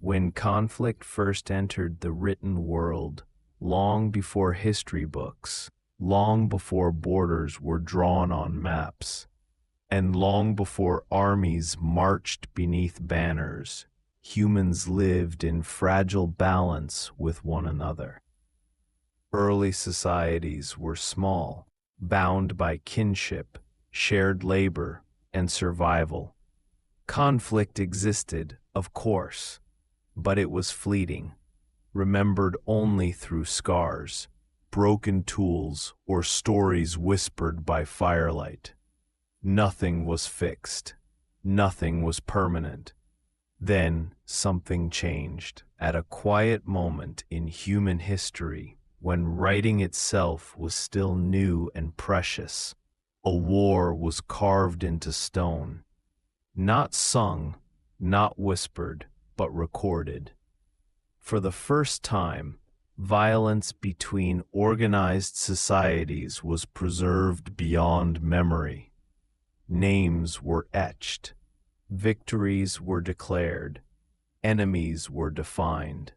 When conflict first entered the written world, long before history books, long before borders were drawn on maps, and long before armies marched beneath banners, humans lived in fragile balance with one another. Early societies were small, bound by kinship, shared labor, and survival. Conflict existed, of course, but it was fleeting, remembered only through scars, broken tools, or stories whispered by firelight. Nothing was fixed. Nothing was permanent. Then something changed. At a quiet moment in human history, when writing itself was still new and precious, a war was carved into stone. Not sung, not whispered, but recorded. For the first time, violence between organized societies was preserved beyond memory. Names were etched, victories were declared, enemies were defined.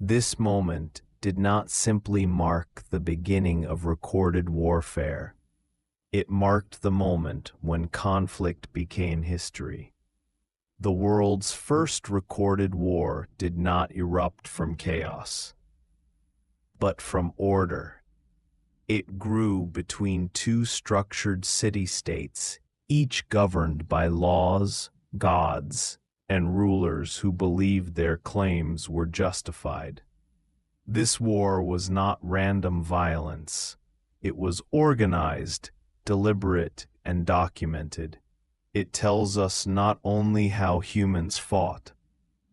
This moment did not simply mark the beginning of recorded warfare. It marked the moment when conflict became history. The world's first recorded war did not erupt from chaos, but from order. It grew between two structured city-states, each governed by laws, gods, and rulers who believed their claims were justified. This war was not random violence. It was organized, deliberate, and documented. It tells us not only how humans fought,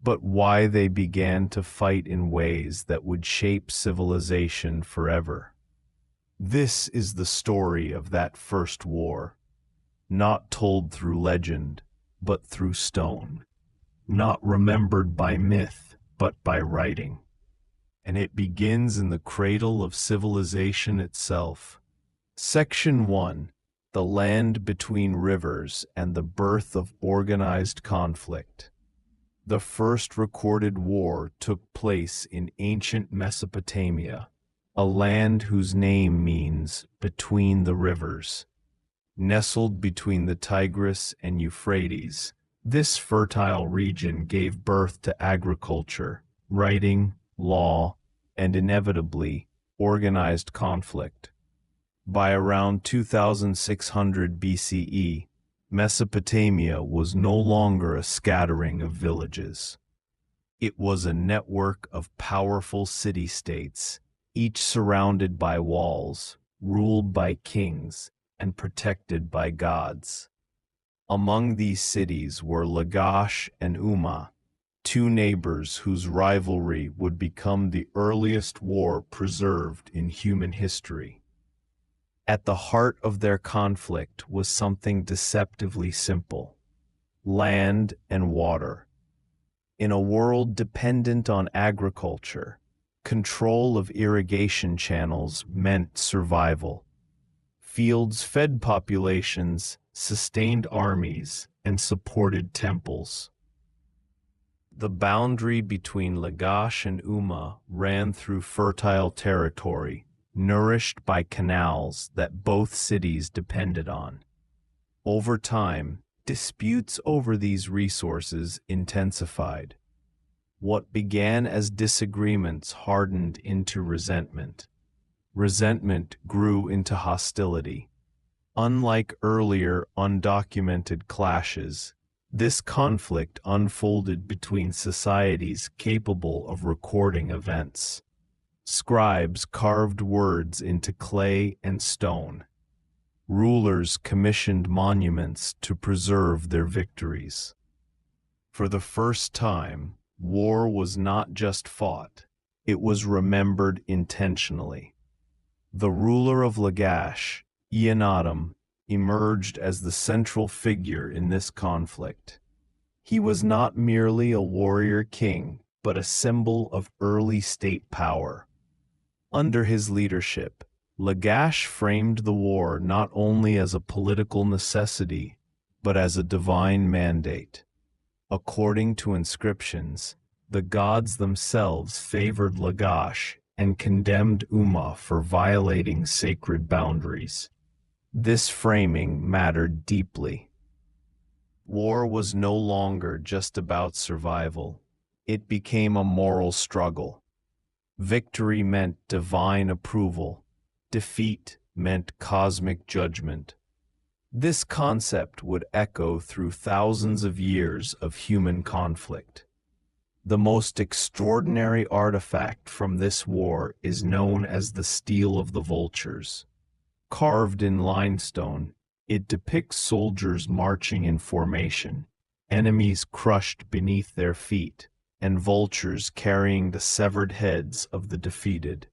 but why they began to fight in ways that would shape civilization forever. This is the story of that first war, not told through legend, but through stone, not remembered by myth, but by writing. And it begins in the cradle of civilization itself. Section 1. The land between rivers and the birth of organized conflict. The first recorded war took place in ancient Mesopotamia, a land whose name means between the rivers. Nestled between the Tigris and Euphrates, this fertile region gave birth to agriculture, writing, law, and inevitably, organized conflict. By around 2600 BCE, Mesopotamia was no longer a scattering of villages. It was a network of powerful city-states, each surrounded by walls, ruled by kings, and protected by gods. Among these cities were Lagash and Umma, two neighbors whose rivalry would become the earliest war preserved in human history. At the heart of their conflict was something deceptively simple: land and water. In a world dependent on agriculture, control of irrigation channels meant survival. Fields fed populations, sustained armies, and supported temples. The boundary between Lagash and Umma ran through fertile territory, nourished by canals that both cities depended on. Over time, disputes over these resources intensified. What began as disagreements hardened into resentment. Resentment grew into hostility. Unlike earlier undocumented clashes, this conflict unfolded between societies capable of recording events. Scribes carved words into clay and stone. Rulers commissioned monuments to preserve their victories. For the first time, war was not just fought, it was remembered intentionally. The ruler of Lagash, Eannatum, emerged as the central figure in this conflict. He was not merely a warrior king, but a symbol of early state power. Under his leadership, Lagash framed the war not only as a political necessity, but as a divine mandate. According to inscriptions, The gods themselves favored Lagash and condemned Umma for violating sacred boundaries. This framing mattered deeply. War was no longer just about survival. It became a moral struggle. Victory meant divine approval. Defeat meant cosmic judgment. This concept would echo through thousands of years of human conflict. The most extraordinary artifact from this war is known as the Steel of the Vultures. Carved in limestone, it depicts soldiers marching in formation, enemies crushed beneath their feet, and vultures carrying the severed heads of the defeated.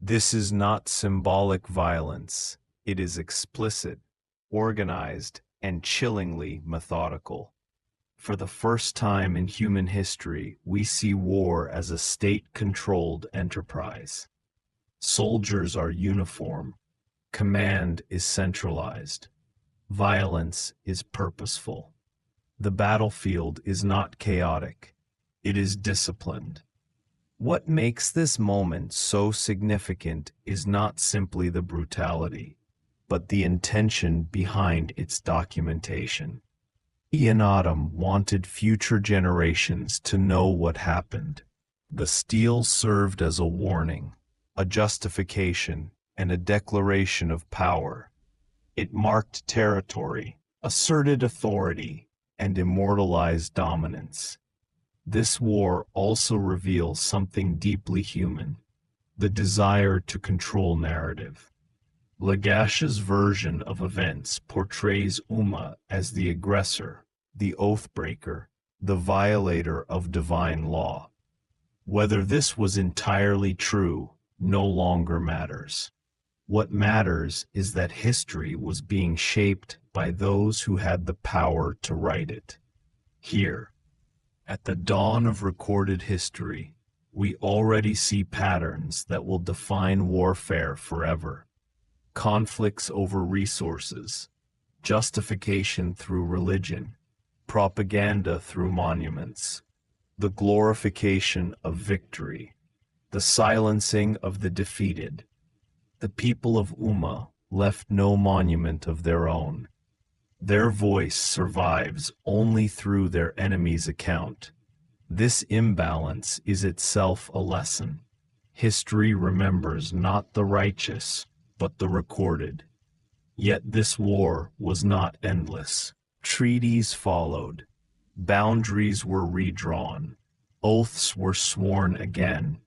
This is not symbolic violence. It is explicit, organized, and chillingly methodical. For the first time in human history, we see war as a state-controlled enterprise. Soldiers are uniform. Command is centralized. Violence is purposeful. The battlefield is not chaotic. It is disciplined. What makes this moment so significant is not simply the brutality, but the intention behind its documentation. Iannatum wanted future generations to know what happened. The steel served as a warning, a justification, and a declaration of power. It marked territory, asserted authority, and immortalized dominance. This war also reveals something deeply human, the desire to control narrative. Lagash's version of events portrays Umma as the aggressor, the oath-breaker, the violator of divine law. Whether this was entirely true no longer matters. What matters is that history was being shaped by those who had the power to write it. Here, at the dawn of recorded history, we already see patterns that will define warfare forever. Conflicts over resources, justification through religion, propaganda through monuments, the glorification of victory, the silencing of the defeated. The people of Umma left no monument of their own. Their voice survives only through their enemy's account. This imbalance is itself a lesson. History remembers not the righteous, but the recorded. Yet this war was not endless. Treaties followed. Boundaries were redrawn. Oaths were sworn again.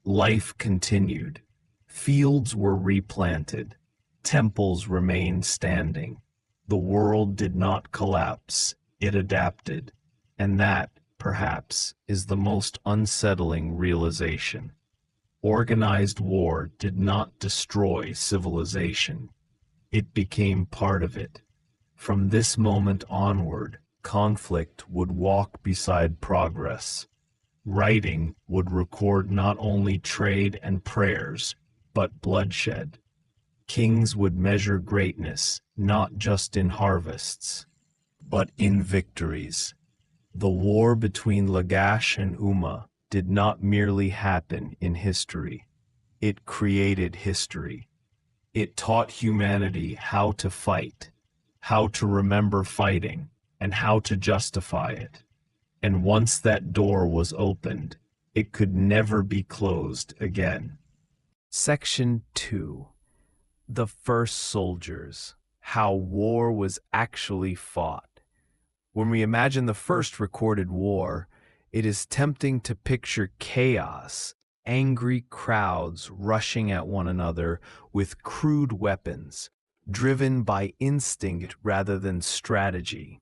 Life continued. Fields were replanted. Temples remained standing. The world did not collapse. It adapted. And that, perhaps, is the most unsettling realization. Organized war did not destroy civilization. It became part of it. From this moment onward, conflict would walk beside progress. Writing would record not only trade and prayers, but bloodshed. Kings would measure greatness not just in harvests, but in victories. The war between Lagash and Umma did not merely happen in history. It created history. It taught humanity how to fight, how to remember fighting, and how to justify it. And once that door was opened, it could never be closed again. Section 2. The First Soldiers. How war was actually fought. When we imagine the first recorded war, it is tempting to picture chaos, angry crowds rushing at one another with crude weapons, driven by instinct rather than strategy.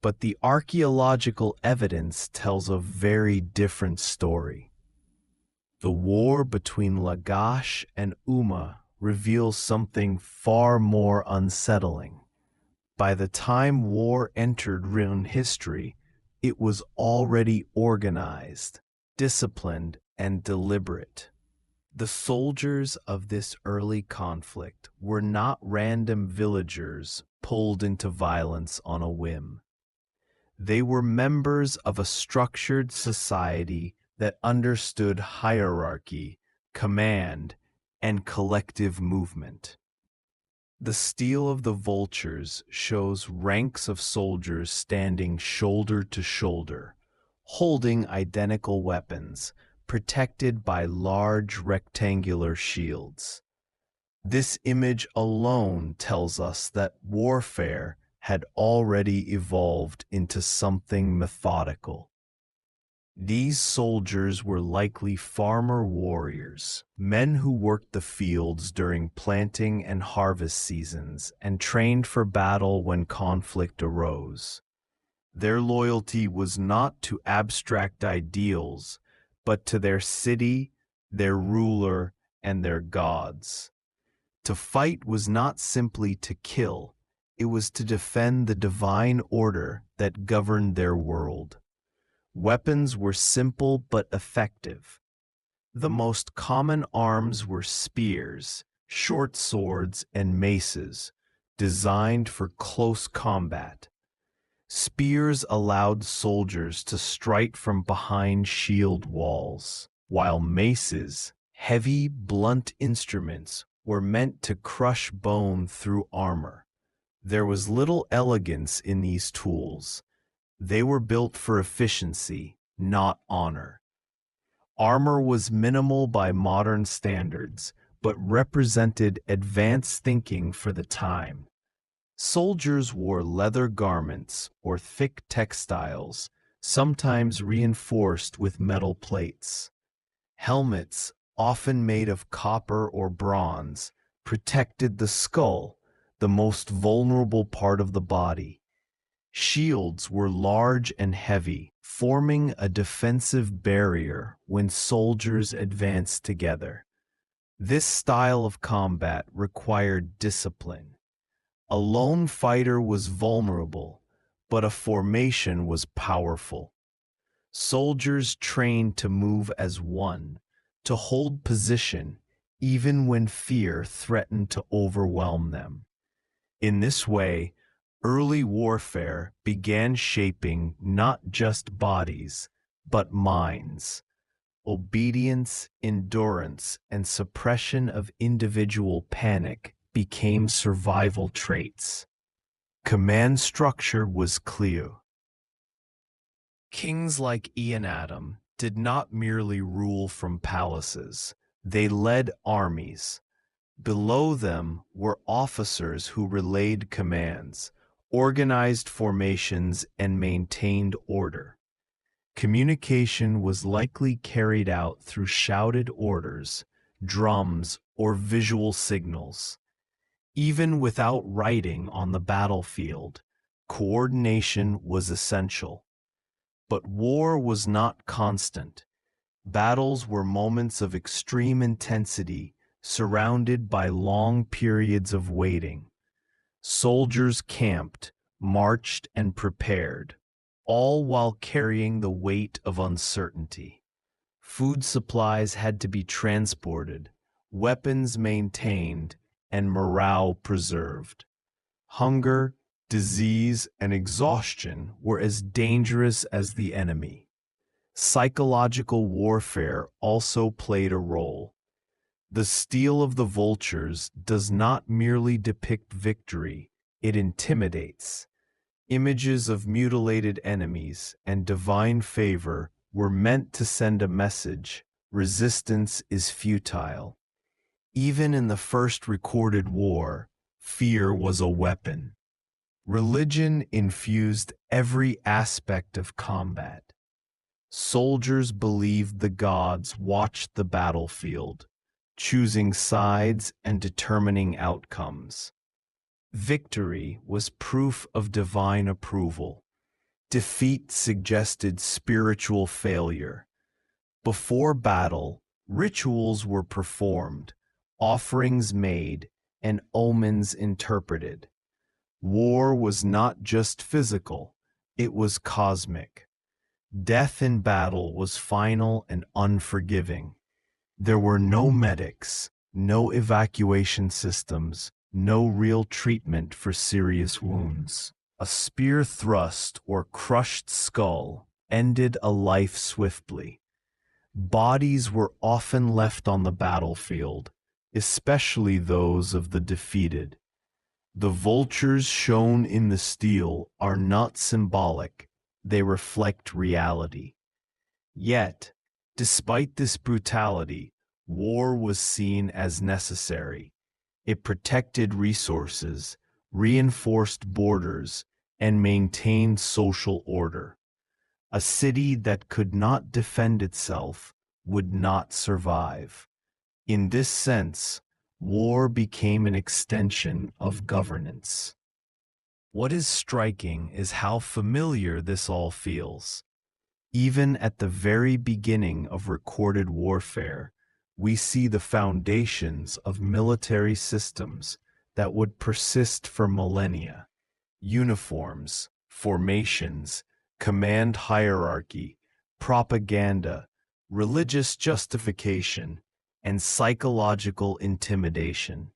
But the archaeological evidence tells a very different story. The war between Lagash and Umma reveals something far more unsettling. By the time war entered written history, it was already organized, disciplined, and deliberate. The soldiers of this early conflict were not random villagers pulled into violence on a whim. They were members of a structured society that understood hierarchy, command, and collective movement. The steel of the vultures shows ranks of soldiers standing shoulder to shoulder, holding identical weapons, protected by large rectangular shields. This image alone tells us that warfare had already evolved into something methodical. These soldiers were likely farmer warriors, men who worked the fields during planting and harvest seasons and trained for battle when conflict arose. Their loyalty was not to abstract ideals, but to their city, their ruler, and their gods. To fight was not simply to kill, it was to defend the divine order that governed their world. Weapons were simple but effective. The most common arms were spears, short swords, and maces, designed for close combat. Spears allowed soldiers to strike from behind shield walls, while maces, heavy, blunt instruments, were meant to crush bone through armor. There was little elegance in these tools. They were built for efficiency, not honor. Armor was minimal by modern standards, but represented advanced thinking for the time. Soldiers wore leather garments or thick textiles, sometimes reinforced with metal plates. Helmets, often made of copper or bronze, protected the skull, the most vulnerable part of the body. Shields were large and heavy, forming a defensive barrier when soldiers advanced together. This style of combat required discipline. A lone fighter was vulnerable, but a formation was powerful. Soldiers trained to move as one, to hold position, even when fear threatened to overwhelm them. In this way, early warfare began shaping not just bodies, but minds. Obedience, endurance, and suppression of individual panic became survival traits. Command structure was clear. Kings like Adam did not merely rule from palaces, they led armies. Below them were officers who relayed commands, organized formations, and maintained order. Communication was likely carried out through shouted orders, drums, or visual signals. Even without writing on the battlefield, coordination was essential. But war was not constant. Battles were moments of extreme intensity, surrounded by long periods of waiting. Soldiers camped, marched, and prepared, all while carrying the weight of uncertainty. Food supplies had to be transported, weapons maintained, and morale preserved. Hunger, disease, and exhaustion were as dangerous as the enemy. Psychological warfare also played a role. The steel of the vultures does not merely depict victory, it intimidates. Images of mutilated enemies and divine favor were meant to send a message: resistance is futile. Even in the first recorded war, fear was a weapon. Religion infused every aspect of combat. Soldiers believed the gods watched the battlefield, choosing sides and determining outcomes. Victory was proof of divine approval. Defeat suggested spiritual failure. Before battle, rituals were performed, offerings made, and omens interpreted. War was not just physical, it was cosmic. Death in battle was final and unforgiving. There were no medics, no evacuation systems, no real treatment for serious wounds. A spear thrust or crushed skull ended a life swiftly. Bodies were often left on the battlefield, especially those of the defeated. The vultures shown in the steel are not symbolic, they reflect reality. Yet, despite this brutality, war was seen as necessary. It protected resources, reinforced borders, and maintained social order. A city that could not defend itself would not survive. In this sense, war became an extension of governance. What is striking is how familiar this all feels. Even at the very beginning of recorded warfare, we see the foundations of military systems that would persist for millennia. Uniforms, formations, command hierarchy, propaganda, religious justification, and psychological intimidation.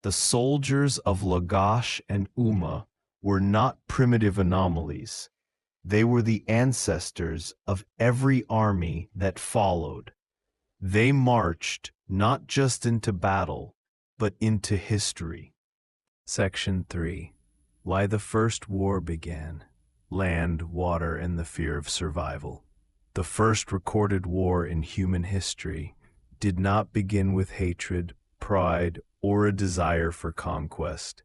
The soldiers of Lagash and Umma were not primitive anomalies. They were the ancestors of every army that followed. They marched not just into battle, but into history. Section 3. Why the First War Began. Land, water, and the fear of survival. The first recorded war in human history did not begin with hatred, pride, or a desire for conquest.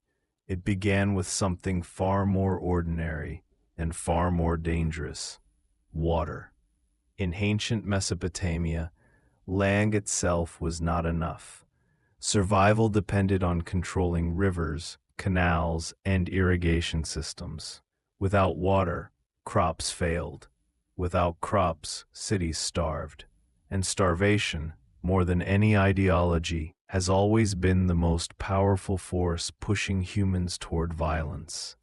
It began with something far more ordinary and far more dangerous: water. In ancient Mesopotamia, land itself was not enough. Survival depended on controlling rivers, canals, and irrigation systems. Without water, crops failed. Without crops, cities starved. And starvation, more than any ideology, has always been the most powerful force pushing humans toward violence.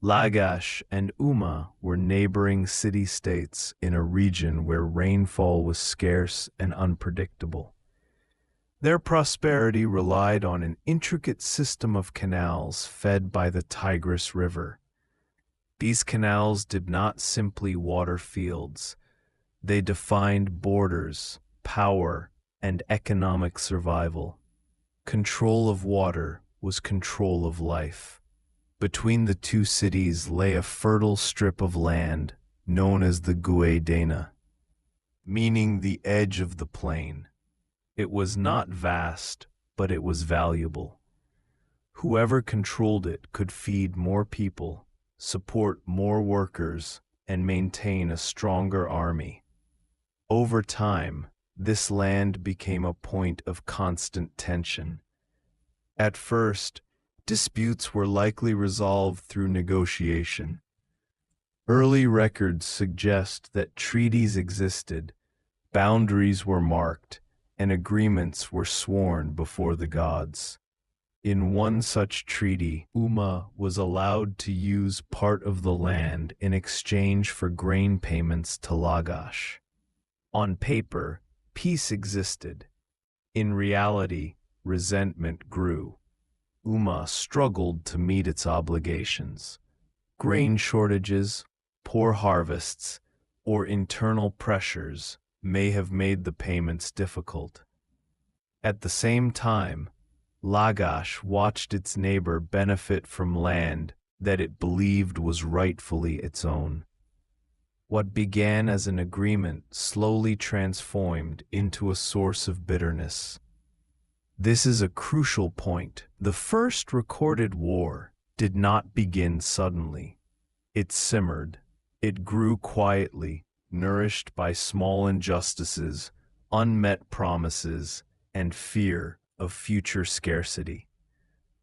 Lagash and Umma were neighboring city-states in a region where rainfall was scarce and unpredictable. Their prosperity relied on an intricate system of canals fed by the Tigris River. These canals did not simply water fields. They defined borders, power, and economic survival. Control of water was control of life. Between the two cities lay a fertile strip of land known as the Guedena, meaning the edge of the plain. It was not vast, but it was valuable. Whoever controlled it could feed more people, support more workers, and maintain a stronger army. Over time, this land became a point of constant tension. At first, disputes were likely resolved through negotiation. Early records suggest that treaties existed, boundaries were marked, and agreements were sworn before the gods. In one such treaty, Umma was allowed to use part of the land in exchange for grain payments to Lagash. On paper, peace existed. In reality, resentment grew. Umma struggled to meet its obligations. Grain shortages, poor harvests, or internal pressures may have made the payments difficult. At the same time, Lagash watched its neighbor benefit from land that it believed was rightfully its own. What began as an agreement slowly transformed into a source of bitterness. This is a crucial point. The first recorded war did not begin suddenly. It simmered. It grew quietly, nourished by small injustices, unmet promises, and fear of future scarcity.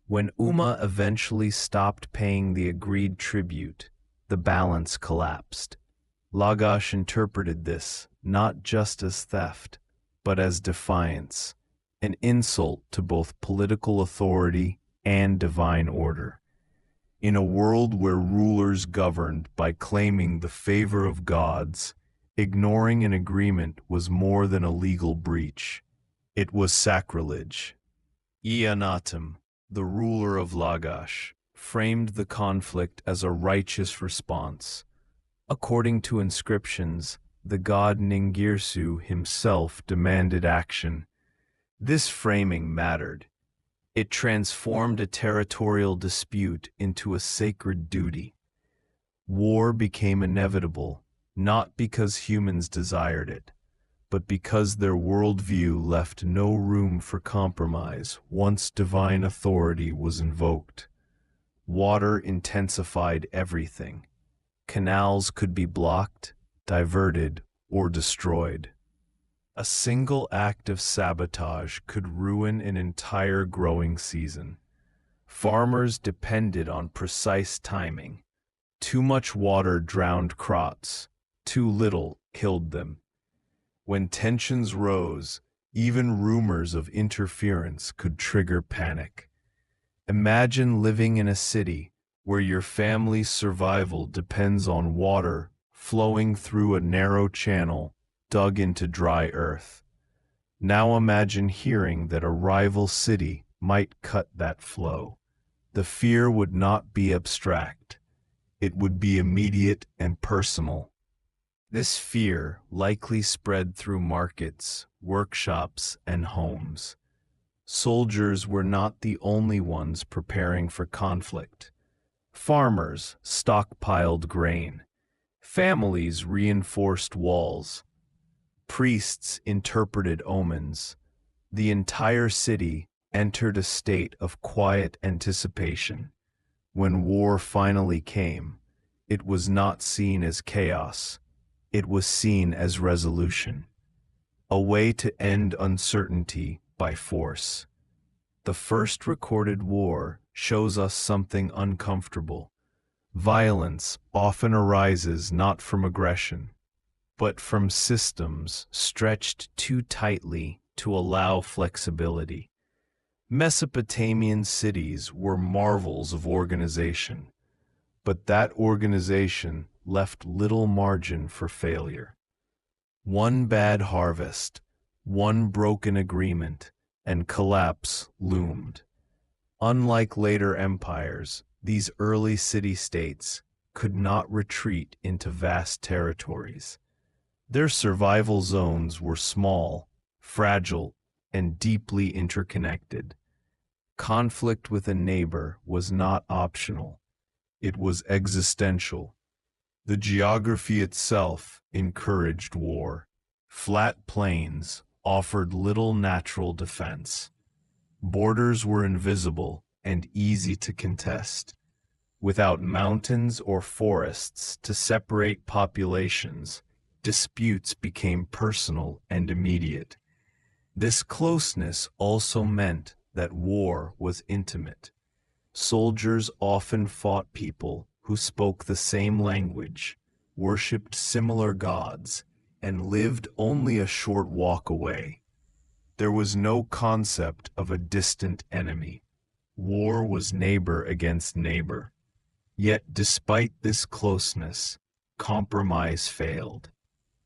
When Umma eventually stopped paying the agreed tribute, the balance collapsed. Lagash interpreted this not just as theft, but as defiance, an insult to both political authority and divine order. In a world where rulers governed by claiming the favor of gods, ignoring an agreement was more than a legal breach. It was sacrilege. Eonatum, the ruler of Lagash, framed the conflict as a righteous response. According to inscriptions, the god Ningirsu himself demanded action. This framing mattered. It transformed a territorial dispute into a sacred duty. War became inevitable, not because humans desired it, but because their worldview left no room for compromise once divine authority was invoked. Water intensified everything. Canals could be blocked, diverted, or destroyed. A single act of sabotage could ruin an entire growing season. Farmers depended on precise timing. Too much water drowned crops, too little killed them. When tensions rose, even rumors of interference could trigger panic. Imagine living in a city where your family's survival depends on water flowing through a narrow channel dug into dry earth. Now imagine hearing that a rival city might cut that flow. The fear would not be abstract. It would be immediate and personal. This fear likely spread through markets, workshops, and homes. Soldiers were not the only ones preparing for conflict. Farmers stockpiled grain. Families reinforced walls. Priests interpreted omens. The entire city entered a state of quiet anticipation. When war finally came, it was not seen as chaos. It was seen as resolution. A way to end uncertainty by force. The first recorded war shows us something uncomfortable. Violence often arises not from aggression, but from systems stretched too tightly to allow flexibility. Mesopotamian cities were marvels of organization, but that organization left little margin for failure. One bad harvest, one broken agreement, and collapse loomed. Unlike later empires, these early city-states could not retreat into vast territories. Their survival zones were small, fragile, and deeply interconnected. Conflict with a neighbor was not optional. It was existential. The geography itself encouraged war. Flat plains offered little natural defense. Borders were invisible and easy to contest. Without mountains or forests to separate populations, disputes became personal and immediate. This closeness also meant that war was intimate. Soldiers often fought people who spoke the same language, worshipped similar gods, and lived only a short walk away. There was no concept of a distant enemy. War was neighbor against neighbor. Yet despite this closeness, compromise failed.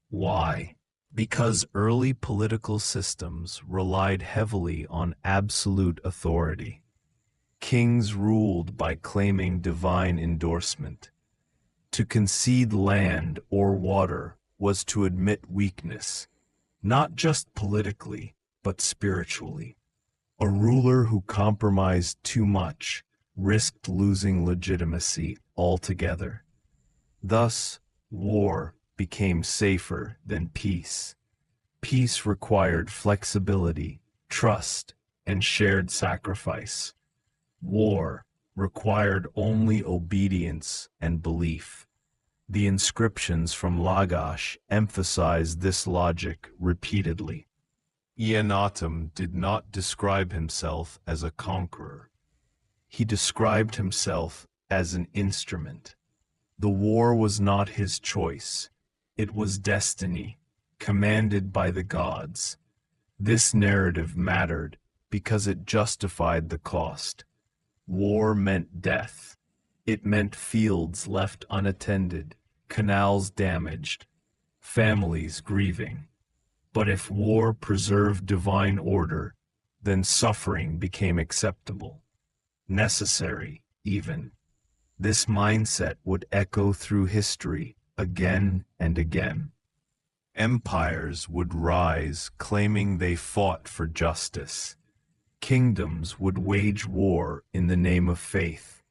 Why? Because early political systems relied heavily on absolute authority. Kings ruled by claiming divine endorsement. To concede land or water was to admit weakness, not just politically, but spiritually. A ruler who compromised too much risked losing legitimacy altogether. Thus, war became safer than peace. Peace required flexibility, trust, and shared sacrifice. War required only obedience and belief. The inscriptions from Lagash emphasize this logic repeatedly. Akhenaten did not describe himself as a conqueror. He described himself as an instrument. The war was not his choice. It was destiny, commanded by the gods. This narrative mattered because it justified the cost. War meant death. It meant fields left unattended, canals damaged, families grieving. But if war preserved divine order, then suffering became acceptable, necessary, even. This mindset would echo through history again and again. Empires would rise, claiming they fought for justice. Kingdoms would wage war in the name of faith.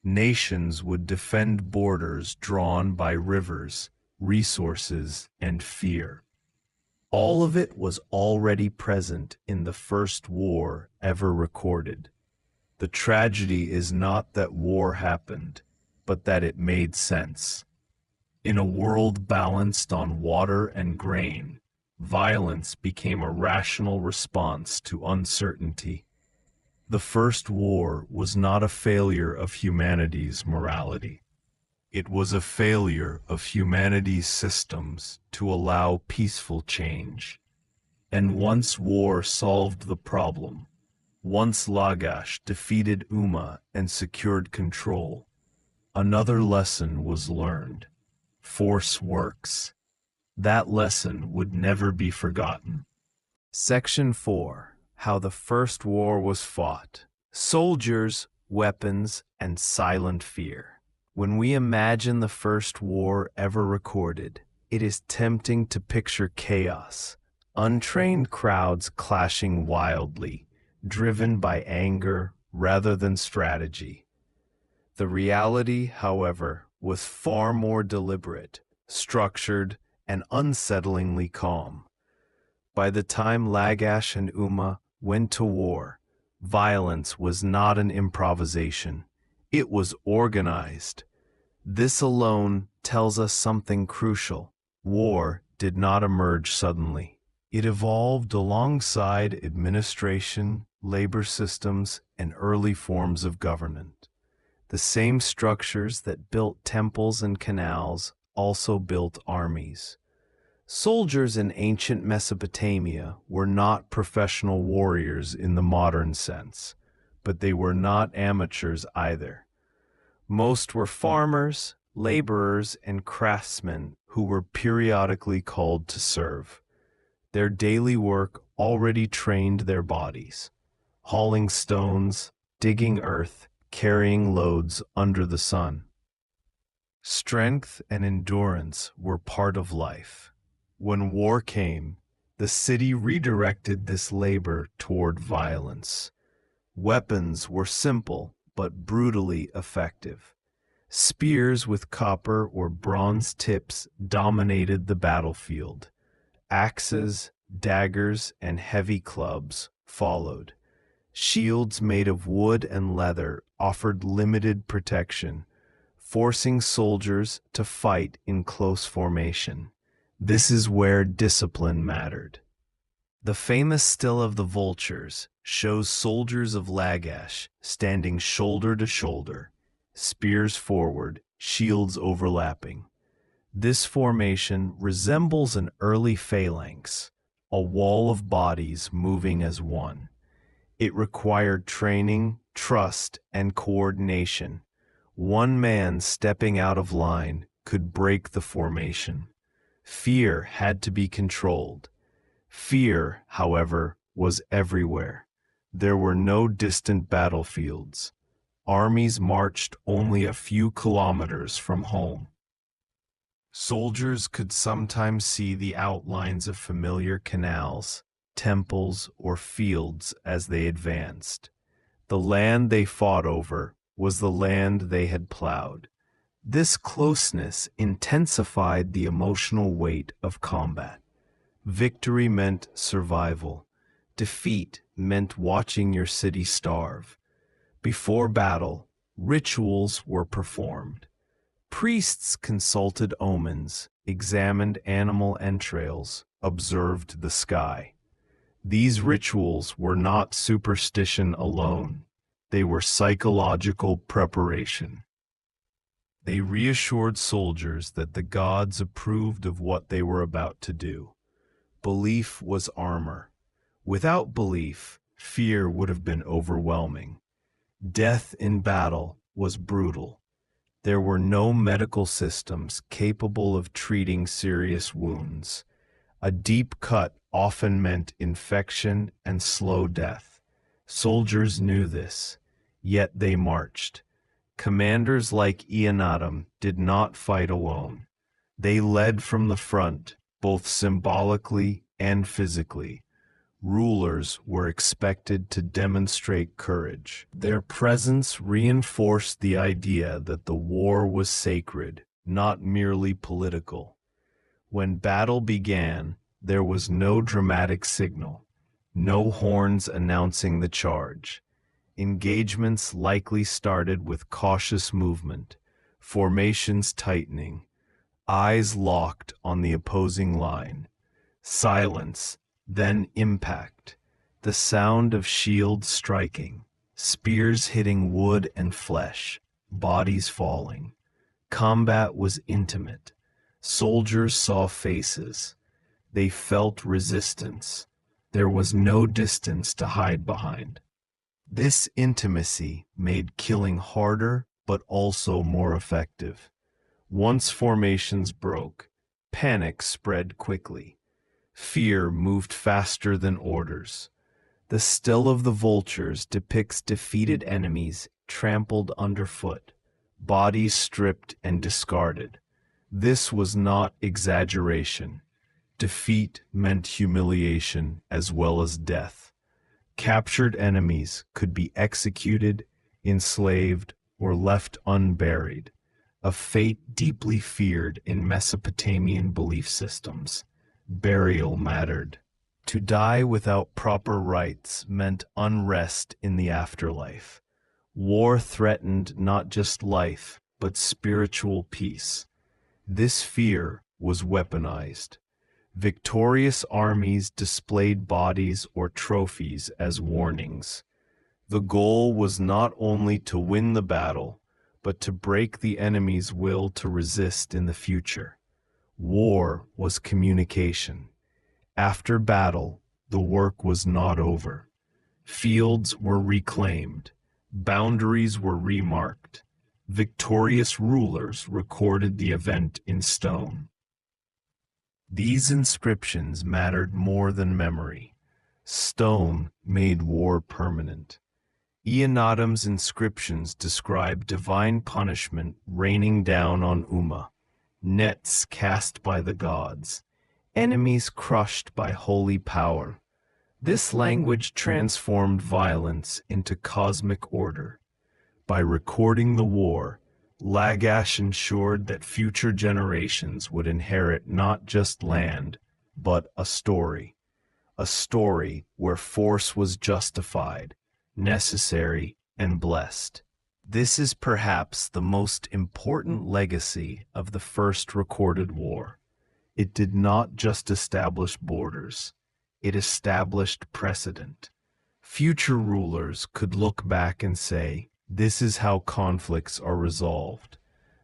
Nations would defend borders drawn by rivers, resources, and fear. All of it was already present in the first war ever recorded. The tragedy is not that war happened, but that it made sense. In a world balanced on water and grain, violence became a rational response to uncertainty. The first war was not a failure of humanity's morality. It was a failure of humanity's systems to allow peaceful change. And once war solved the problem, once Lagash defeated Umma and secured control, another lesson was learned. Force works. That lesson would never be forgotten. Section 4. How the First War was Fought. Soldiers, Weapons, and Silent Fear. When we imagine the first war ever recorded, it is tempting to picture chaos, untrained crowds clashing wildly, driven by anger rather than strategy. The reality, however, was far more deliberate, structured, and unsettlingly calm. By the time Lagash and Umma went to war, violence was not an improvisation. It was organized. This alone tells us something crucial. War did not emerge suddenly. It evolved alongside administration, labor systems, and early forms of government. The same structures that built temples and canals also built armies. Soldiers in ancient Mesopotamia were not professional warriors in the modern sense, but they were not amateurs either. Most were farmers, laborers, and craftsmen who were periodically called to serve. Their daily work already trained their bodies, hauling stones, digging earth, carrying loads under the sun. Strength and endurance were part of life. When war came, the city redirected this labor toward violence. Weapons were simple but brutally effective. Spears with copper or bronze tips dominated the battlefield. Axes, daggers, and heavy clubs followed. Shields made of wood and leather offered limited protection, forcing soldiers to fight in close formation. This is where discipline mattered. The famous Still of the Vultures shows soldiers of Lagash standing shoulder to shoulder, spears forward, shields overlapping. This formation resembles an early phalanx, a wall of bodies moving as one. It required training, trust, and coordination. One man stepping out of line could break the formation. Fear had to be controlled. Fear, however, was everywhere. There were no distant battlefields. Armies marched only a few kilometers from home. Soldiers could sometimes see the outlines of familiar canals, temples, or fields as they advanced. The land they fought over was the land they had plowed. This closeness intensified the emotional weight of combat. Victory meant survival. Defeat meant watching your city starve. Before battle, rituals were performed. Priests consulted omens, examined animal entrails, observed the sky. These rituals were not superstition alone. They were psychological preparation. They reassured soldiers that the gods approved of what they were about to do. Belief was armor. Without belief, fear would have been overwhelming. Death in battle was brutal. There were no medical systems capable of treating serious wounds. A deep cut often meant infection and slow death. Soldiers knew this, yet they marched. Commanders like Ionadam did not fight alone. They led from the front, both symbolically and physically. Rulers were expected to demonstrate courage. Their presence reinforced the idea that the war was sacred, not merely political. When battle began, there was no dramatic signal, no horns announcing the charge. Engagements likely started with cautious movement, formations tightening, eyes locked on the opposing line. Silence, then impact, the sound of shields striking, spears hitting wood and flesh, bodies falling. Combat was intimate. Soldiers saw faces. They felt resistance. There was no distance to hide behind. This intimacy made killing harder but also more effective. Once formations broke, panic spread quickly. Fear moved faster than orders. The Still of the Vultures depicts defeated enemies trampled underfoot, bodies stripped and discarded. This was not exaggeration. Defeat meant humiliation as well as death. Captured enemies could be executed, enslaved, or left unburied, a fate deeply feared in Mesopotamian belief systems. Burial mattered. To die without proper rites meant unrest in the afterlife. War threatened not just life, but spiritual peace. This fear was weaponized. Victorious armies displayed bodies or trophies as warnings. The goal was not only to win the battle, but to break the enemy's will to resist in the future. War was communication. After battle, the work was not over. Fields were reclaimed. Boundaries were remarked. Victorious rulers recorded the event in stone. These inscriptions mattered more than memory. Stone made war permanent. Ionadam's inscriptions describe divine punishment raining down on Umma, nets cast by the gods, enemies crushed by holy power. This language transformed violence into cosmic order. By recording the war, Lagash ensured that future generations would inherit not just land, but a story where force was justified, necessary, and blessed. This is perhaps the most important legacy of the first recorded war. It did not just establish borders, it established precedent. Future rulers could look back and say, "This is how conflicts are resolved.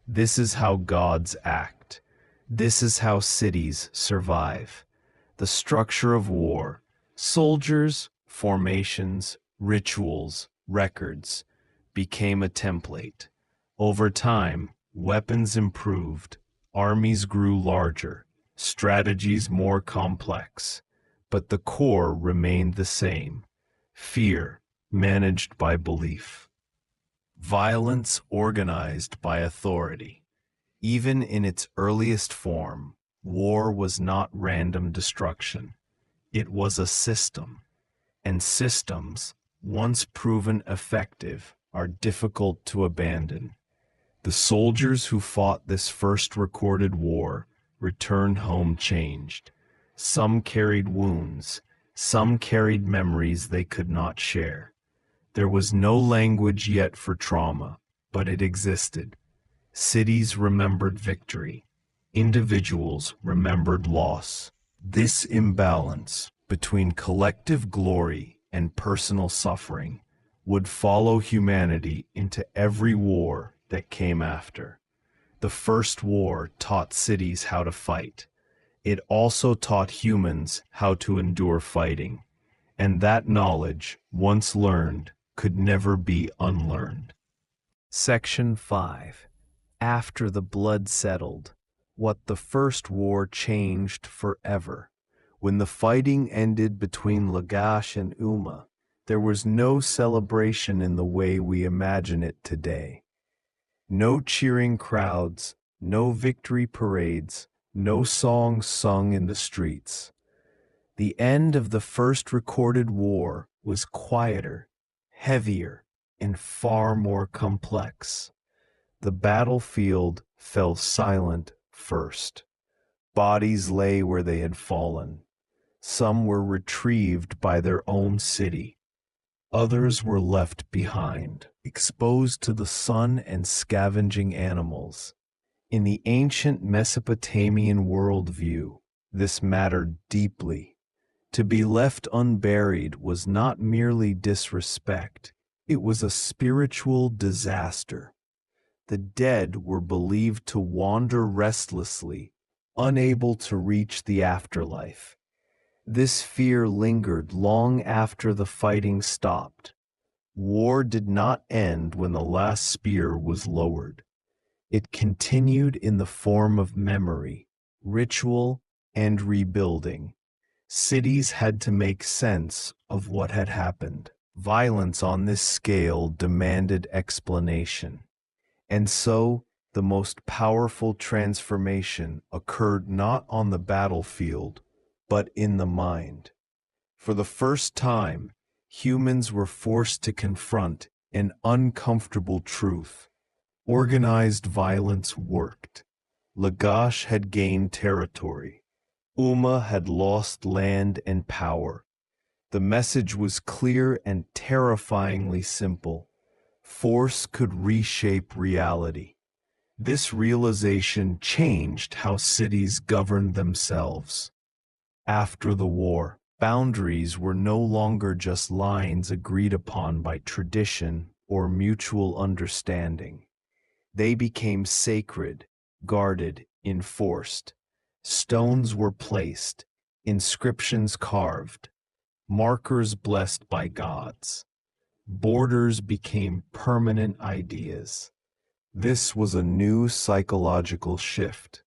This is how gods act. This is how cities survive." The structure of war, soldiers, formations, rituals, records, became a template. Over time, weapons improved, armies grew larger, strategies more complex, but the core remained the same: fear managed by belief. Violence organized by authority. Even in its earliest form, war was not random destruction. It was a system, and systems, once proven effective, are difficult to abandon. The soldiers who fought this first recorded war returned home changed. Some carried wounds, some carried memories they could not share. There was no language yet for trauma, but it existed. Cities remembered victory. Individuals remembered loss. This imbalance between collective glory and personal suffering would follow humanity into every war that came after. The first war taught cities how to fight. It also taught humans how to endure fighting. And that knowledge, once learned, could never be unlearned. Section 5. After the blood settled, what the first war changed forever. When the fighting ended between Lagash and Umma, there was no celebration in the way we imagine it today. No cheering crowds, no victory parades, no songs sung in the streets. The end of the first recorded war was quieter, heavier, and far more complex. The battlefield fell silent first. Bodies lay where they had fallen. Some were retrieved by their own city. Others were left behind, exposed to the sun and scavenging animals. In the ancient Mesopotamian worldview, this mattered deeply. To be left unburied was not merely disrespect, it was a spiritual disaster. The dead were believed to wander restlessly, unable to reach the afterlife. This fear lingered long after the fighting stopped. War did not end when the last spear was lowered. It continued in the form of memory, ritual, and rebuilding. Cities had to make sense of what had happened. Violence on this scale demanded explanation. And so, the most powerful transformation occurred not on the battlefield, but in the mind. For the first time, humans were forced to confront an uncomfortable truth. Organized violence worked. Lagash had gained territory. Umma had lost land and power. The message was clear and terrifyingly simple. Force could reshape reality. This realization changed how cities governed themselves. After the war, boundaries were no longer just lines agreed upon by tradition or mutual understanding. They became sacred, guarded, enforced. Stones were placed, inscriptions carved, markers blessed by gods. Borders became permanent ideas. This was a new psychological shift.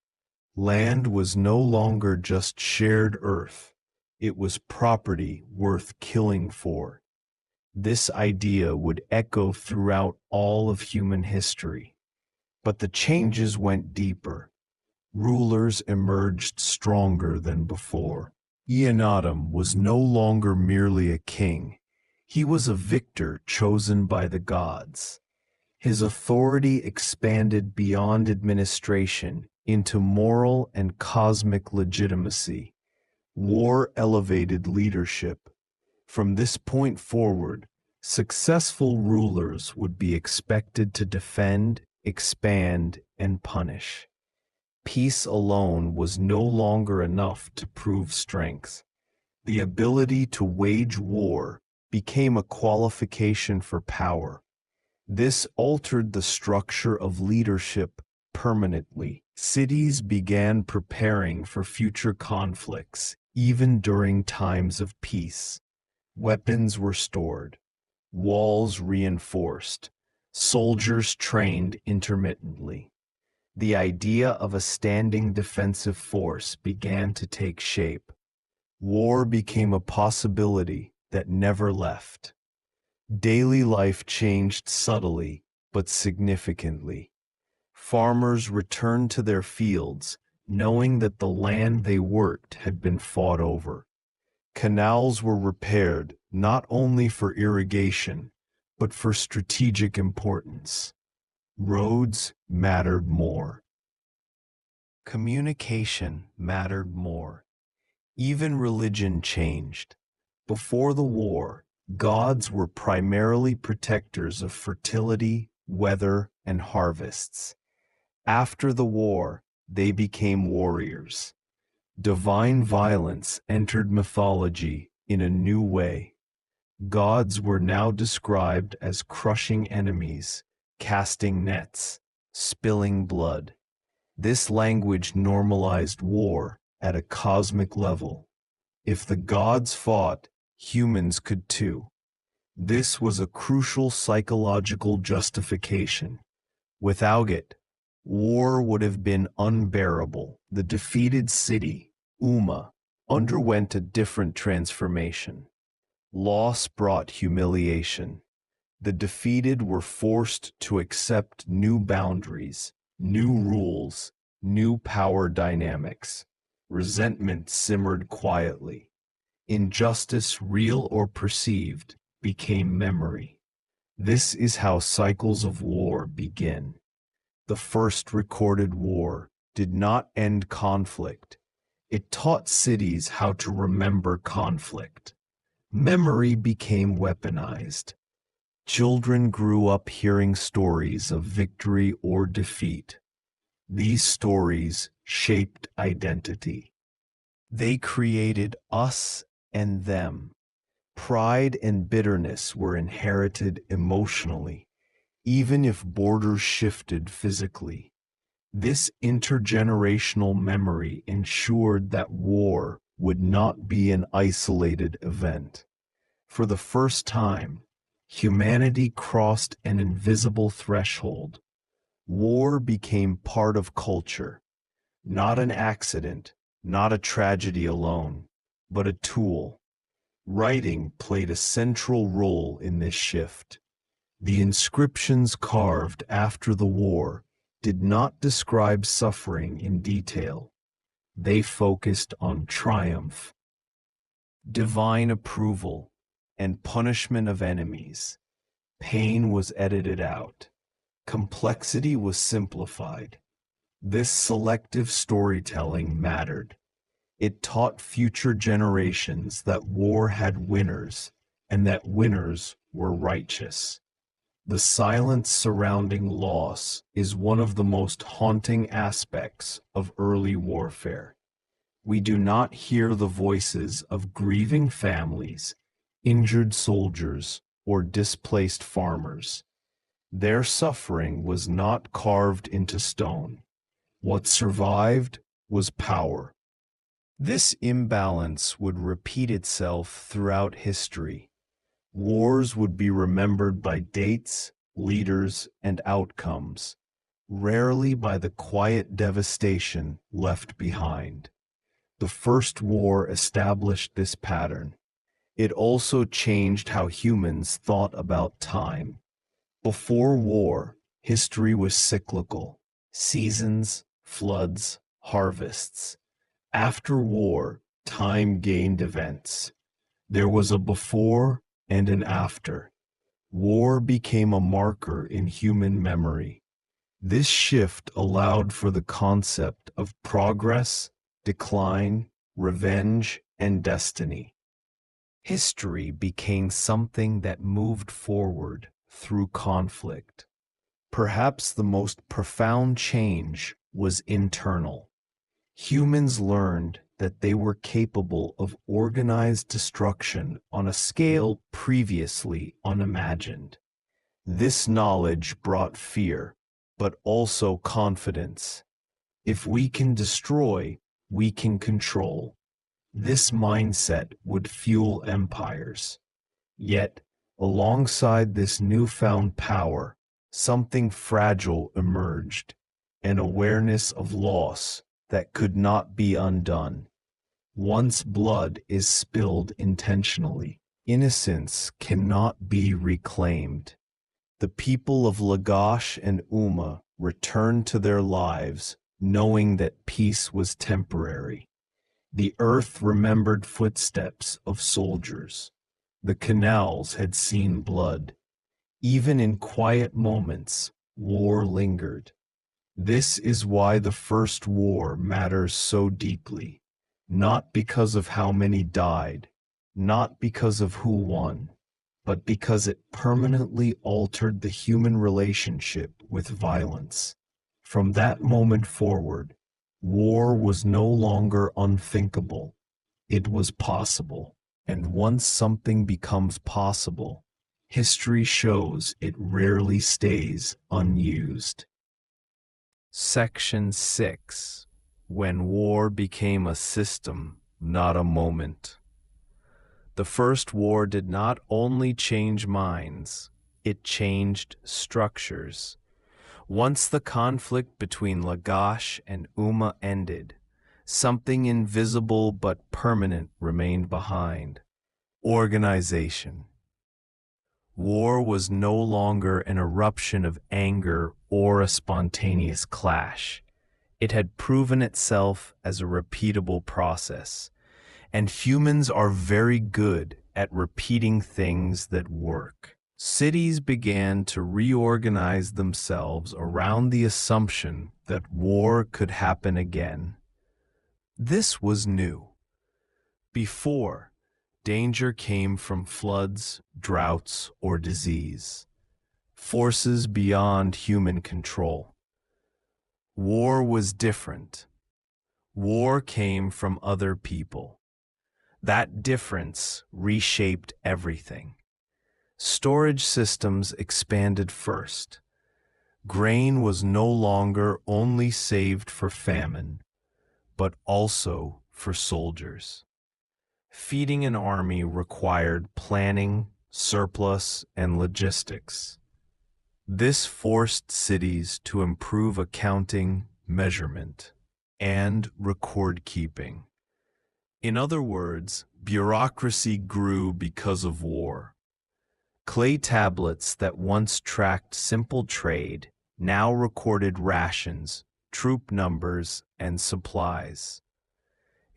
Land was no longer just shared earth. It was property worth killing for. This idea would echo throughout all of human history. But the changes went deeper. Rulers emerged stronger than before. Eannatum was no longer merely a king. He was a victor chosen by the gods. His authority expanded beyond administration into moral and cosmic legitimacy. War elevated leadership. From this point forward, successful rulers would be expected to defend, expand, and punish. Peace alone was no longer enough to prove strength. The ability to wage war became a qualification for power. This altered the structure of leadership permanently. Cities began preparing for future conflicts, even during times of peace. Weapons were stored, walls reinforced, soldiers trained intermittently. The idea of a standing defensive force began to take shape. War became a possibility that never left. Daily life changed subtly but significantly. Farmers returned to their fields, knowing that the land they worked had been fought over. Canals were repaired not only for irrigation, but for strategic importance. Roads mattered more. Communication mattered more. Even religion changed. Before the war, gods were primarily protectors of fertility, weather, and harvests. After the war, they became warriors. Divine violence entered mythology in a new way. Gods were now described as crushing enemies, casting nets, spilling blood. This language normalized war at a cosmic level. If the gods fought, humans could too. This was a crucial psychological justification. Without it, war would have been unbearable. The defeated city, Umma, underwent a different transformation. Loss brought humiliation. The defeated were forced to accept new boundaries, new rules, new power dynamics. Resentment simmered quietly. Injustice, real or perceived, became memory. This is how cycles of war begin. The first recorded war did not end conflict. It taught cities how to remember conflict. Memory became weaponized. Children grew up hearing stories of victory or defeat. These stories shaped identity. They created us and them. Pride and bitterness were inherited emotionally, even if borders shifted physically. This intergenerational memory ensured that war would not be an isolated event. For the first time, humanity crossed an invisible threshold. War became part of culture, not an accident, not a tragedy alone, but a tool. Writing played a central role in this shift. The inscriptions carved after the war did not describe suffering in detail. They focused on triumph, divine approval, and punishment of enemies. Pain was edited out. Complexity was simplified. This selective storytelling mattered. It taught future generations that war had winners and that winners were righteous. The silence surrounding loss is one of the most haunting aspects of early warfare. We do not hear the voices of grieving families, injured soldiers, or displaced farmers. Their suffering was not carved into stone. What survived was power. This imbalance would repeat itself throughout history. Wars would be remembered by dates, leaders, and outcomes, rarely by the quiet devastation left behind. The First War established this pattern. It also changed how humans thought about time. Before war, history was cyclical: seasons, floods, harvests. After war, time gained events. There was a before and an after. War became a marker in human memory. This shift allowed for the concept of progress, decline, revenge, and destiny. History became something that moved forward through conflict. Perhaps the most profound change was internal. Humans learned that they were capable of organized destruction on a scale previously unimagined. This knowledge brought fear, but also confidence. If we can destroy, we can control. This mindset would fuel empires. Yet, alongside this newfound power, something fragile emerged: an awareness of loss that could not be undone. Once blood is spilled intentionally, innocence cannot be reclaimed. The people of Lagash and Umma returned to their lives, knowing that peace was temporary. The earth remembered footsteps of soldiers. The canals had seen blood. Even in quiet moments, war lingered. This is why the First War matters so deeply, not because of how many died, not because of who won, but because it permanently altered the human relationship with violence. From that moment forward, war was no longer unthinkable. It was possible, and once something becomes possible, history shows it rarely stays unused. Section 6. When war became a system, not a moment. The First War did not only change minds, it changed structures. Once the conflict between Lagash and Umma ended, something invisible but permanent remained behind: organization. War was no longer an eruption of anger or a spontaneous clash. It had proven itself as a repeatable process, and humans are very good at repeating things that work. Cities began to reorganize themselves around the assumption that war could happen again. This was new. Before, danger came from floods, droughts, or disease, forces beyond human control. War was different. War came from other people. That difference reshaped everything. Storage systems expanded first. Grain was no longer only saved for famine, but also for soldiers. Feeding an army required planning, surplus, and logistics. This forced cities to improve accounting, measurement, and record keeping. In other words, bureaucracy grew because of war. Clay tablets that once tracked simple trade now recorded rations, troop numbers, and supplies.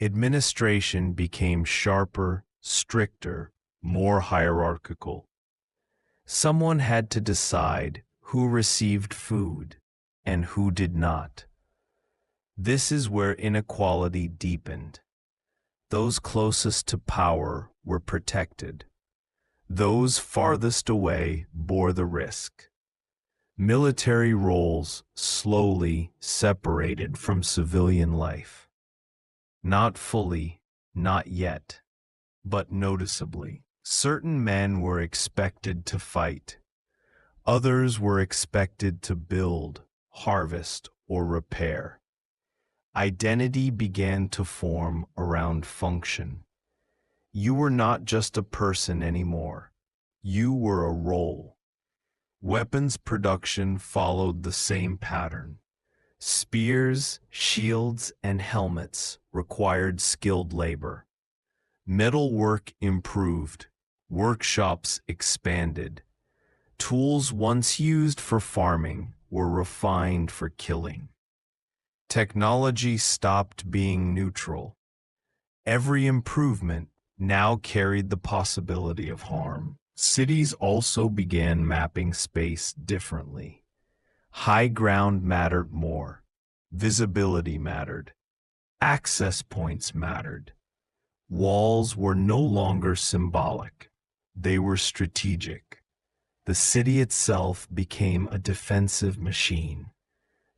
Administration became sharper, stricter, more hierarchical. Someone had to decide who received food and who did not. This is where inequality deepened. Those closest to power were protected. Those farthest away bore the risk. Military roles slowly separated from civilian life. Not fully, not yet, but noticeably. Certain men were expected to fight. Others were expected to build, harvest, or repair. Identity began to form around function. You were not just a person anymore. You were a role. Weapons production followed the same pattern. Spears, shields, and helmets required skilled labor. Metal work improved. Workshops expanded. Tools once used for farming were refined for killing. Technology stopped being neutral. Every improvement now carried the possibility of harm. Cities also began mapping space differently. High ground mattered more. Visibility mattered. Access points mattered. Walls were no longer symbolic. They were strategic. The city itself became a defensive machine.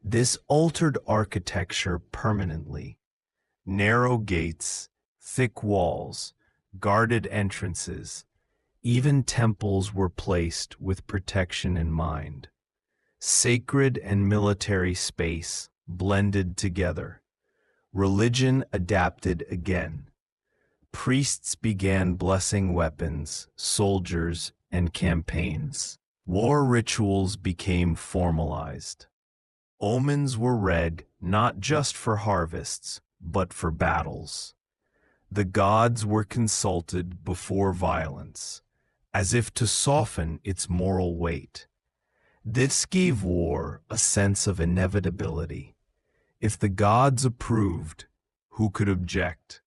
This altered architecture permanently. Narrow gates, thick walls, guarded entrances, even temples were placed with protection in mind. Sacred and military space blended together. Religion adapted again. Priests began blessing weapons, soldiers, and campaigns. War rituals became formalized. Omens were read not just for harvests, but for battles. The gods were consulted before violence, as if to soften its moral weight. This gave war a sense of inevitability. If the gods approved, who could object?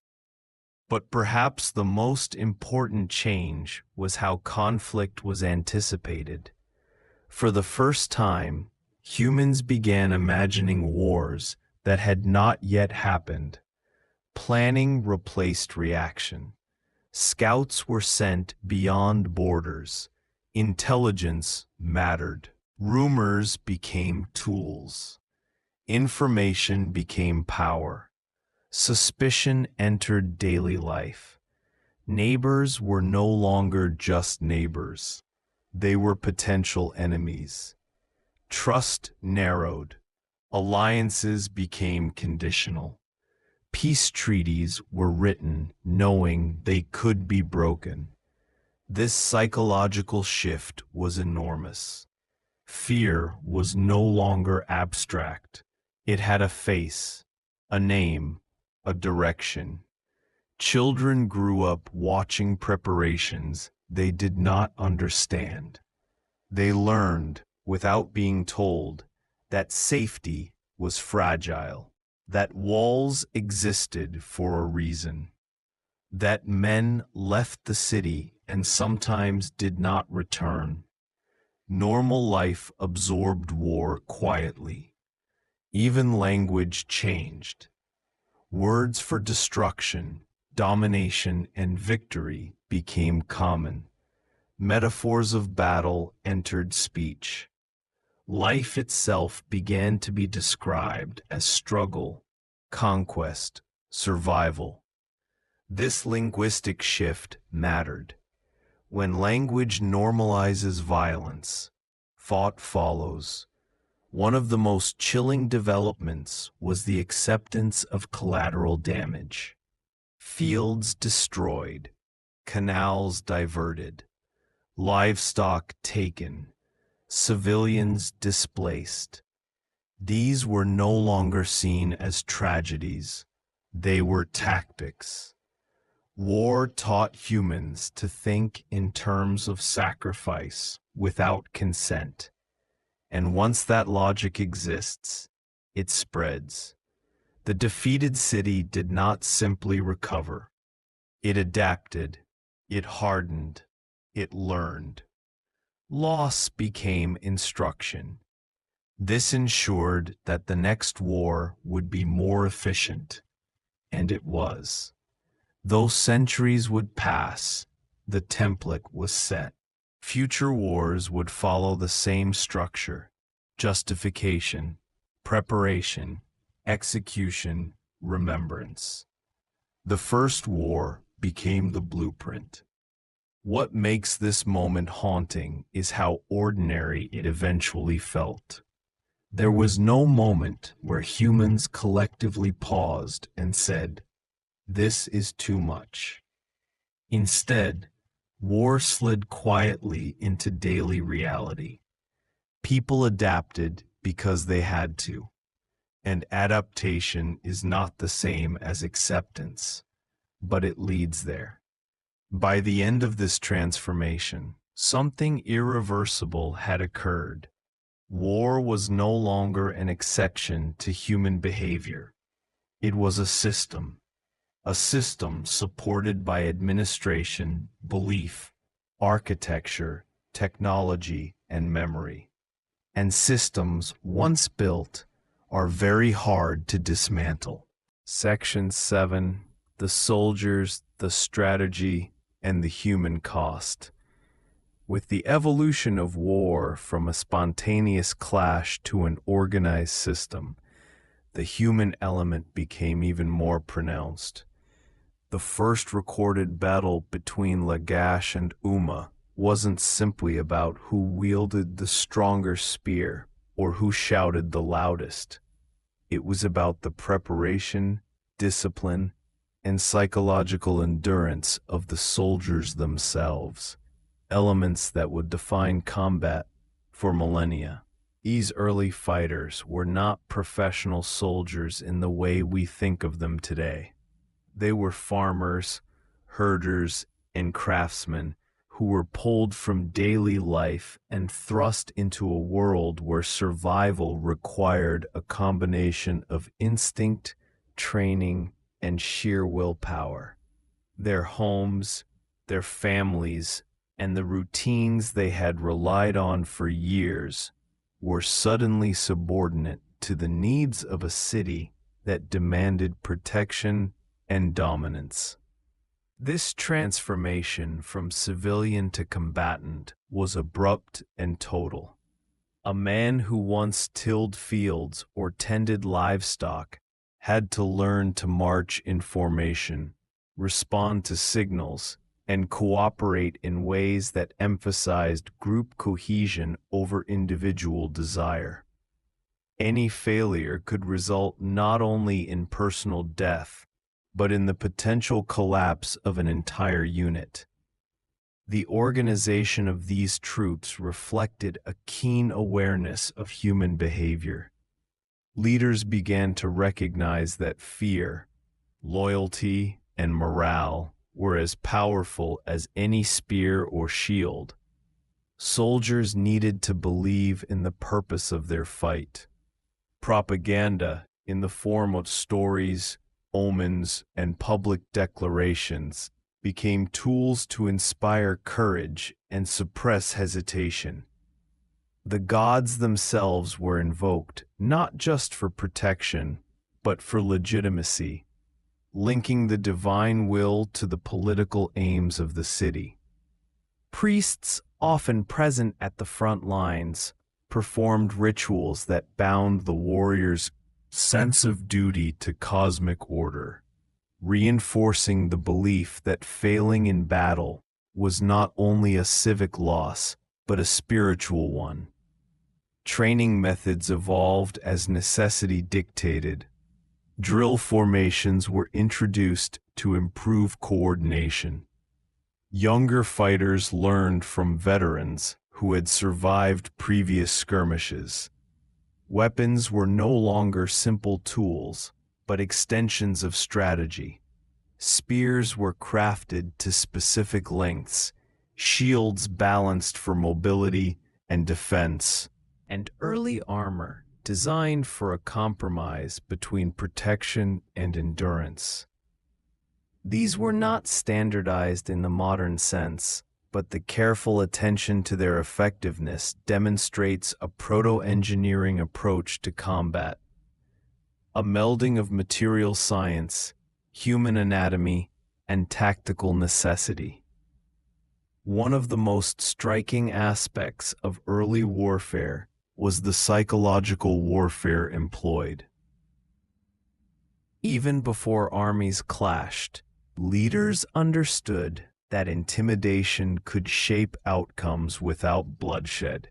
But perhaps the most important change was how conflict was anticipated. For the first time, humans began imagining wars that had not yet happened. Planning replaced reaction. Scouts were sent beyond borders. Intelligence mattered. Rumors became tools. Information became power. Suspicion entered daily life. Neighbors were no longer just neighbors. They were potential enemies. Trust narrowed. Alliances became conditional. Peace treaties were written knowing they could be broken. This psychological shift was enormous. Fear was no longer abstract. It had a face, a name, a direction. Children grew up watching preparations they did not understand. They learned, without being told, that safety was fragile, that walls existed for a reason, that men left the city and sometimes did not return. Normal life absorbed war quietly. Even language changed. Words for destruction, domination, and victory became common. Metaphors of battle entered speech. Life itself began to be described as struggle, conquest, survival. This linguistic shift mattered. When language normalizes violence, thought follows. One of the most chilling developments was the acceptance of collateral damage. Fields destroyed, canals diverted, livestock taken, civilians displaced. These were no longer seen as tragedies. They were tactics. War taught humans to think in terms of sacrifice without consent. And once that logic exists, it spreads. The defeated city did not simply recover. It adapted, it hardened, it learned. Loss became instruction. This ensured that the next war would be more efficient, and it was. Though centuries would pass, the template was set. Future wars would follow the same structure: justification, preparation, execution, remembrance. The first war became the blueprint. What makes this moment haunting is how ordinary it eventually felt. There was no moment where humans collectively paused and said, "This is too much." Instead, war slid quietly into daily reality. People adapted because they had to, and adaptation is not the same as acceptance, but it leads there. By the end of this transformation, something irreversible had occurred. War was no longer an exception to human behavior. It was a system supported by administration, belief, architecture, technology, and memory. And systems, once built, are very hard to dismantle. Section 7: The Soldiers, the Strategy, and the Human Cost. With the evolution of war from a spontaneous clash to an organized system, the human element became even more pronounced. The first recorded battle between Lagash and Umma wasn't simply about who wielded the stronger spear or who shouted the loudest. It was about the preparation, discipline, and psychological endurance of the soldiers themselves, elements that would define combat for millennia. These early fighters were not professional soldiers in the way we think of them today. They were farmers, herders, and craftsmen who were pulled from daily life and thrust into a world where survival required a combination of instinct, training, and sheer willpower. Their homes, their families, and the routines they had relied on for years were suddenly subordinate to the needs of a city that demanded protection and dominance. This transformation from civilian to combatant was abrupt and total. A man who once tilled fields or tended livestock had to learn to march in formation, respond to signals, and cooperate in ways that emphasized group cohesion over individual desire. Any failure could result not only in personal death, but in the potential collapse of an entire unit. The organization of these troops reflected a keen awareness of human behavior. Leaders began to recognize that fear, loyalty, and morale were as powerful as any spear or shield. Soldiers needed to believe in the purpose of their fight. Propaganda, in the form of stories, omens, and public declarations, became tools to inspire courage and suppress hesitation. The gods themselves were invoked not just for protection, but for legitimacy, linking the divine will to the political aims of the city. Priests, often present at the front lines, performed rituals that bound the warriors' sense of duty to cosmic order, reinforcing the belief that failing in battle was not only a civic loss, but a spiritual one. Training methods evolved as necessity dictated. Drill formations were introduced to improve coordination. Younger fighters learned from veterans who had survived previous skirmishes. Weapons were no longer simple tools, but extensions of strategy. Spears were crafted to specific lengths, shields balanced for mobility and defense, and early armor designed for a compromise between protection and endurance. These were not standardized in the modern sense, but the careful attention to their effectiveness demonstrates a proto-engineering approach to combat, a melding of material science, human anatomy, and tactical necessity. One of the most striking aspects of early warfare was the psychological warfare employed. Even before armies clashed, leaders understood that intimidation could shape outcomes without bloodshed.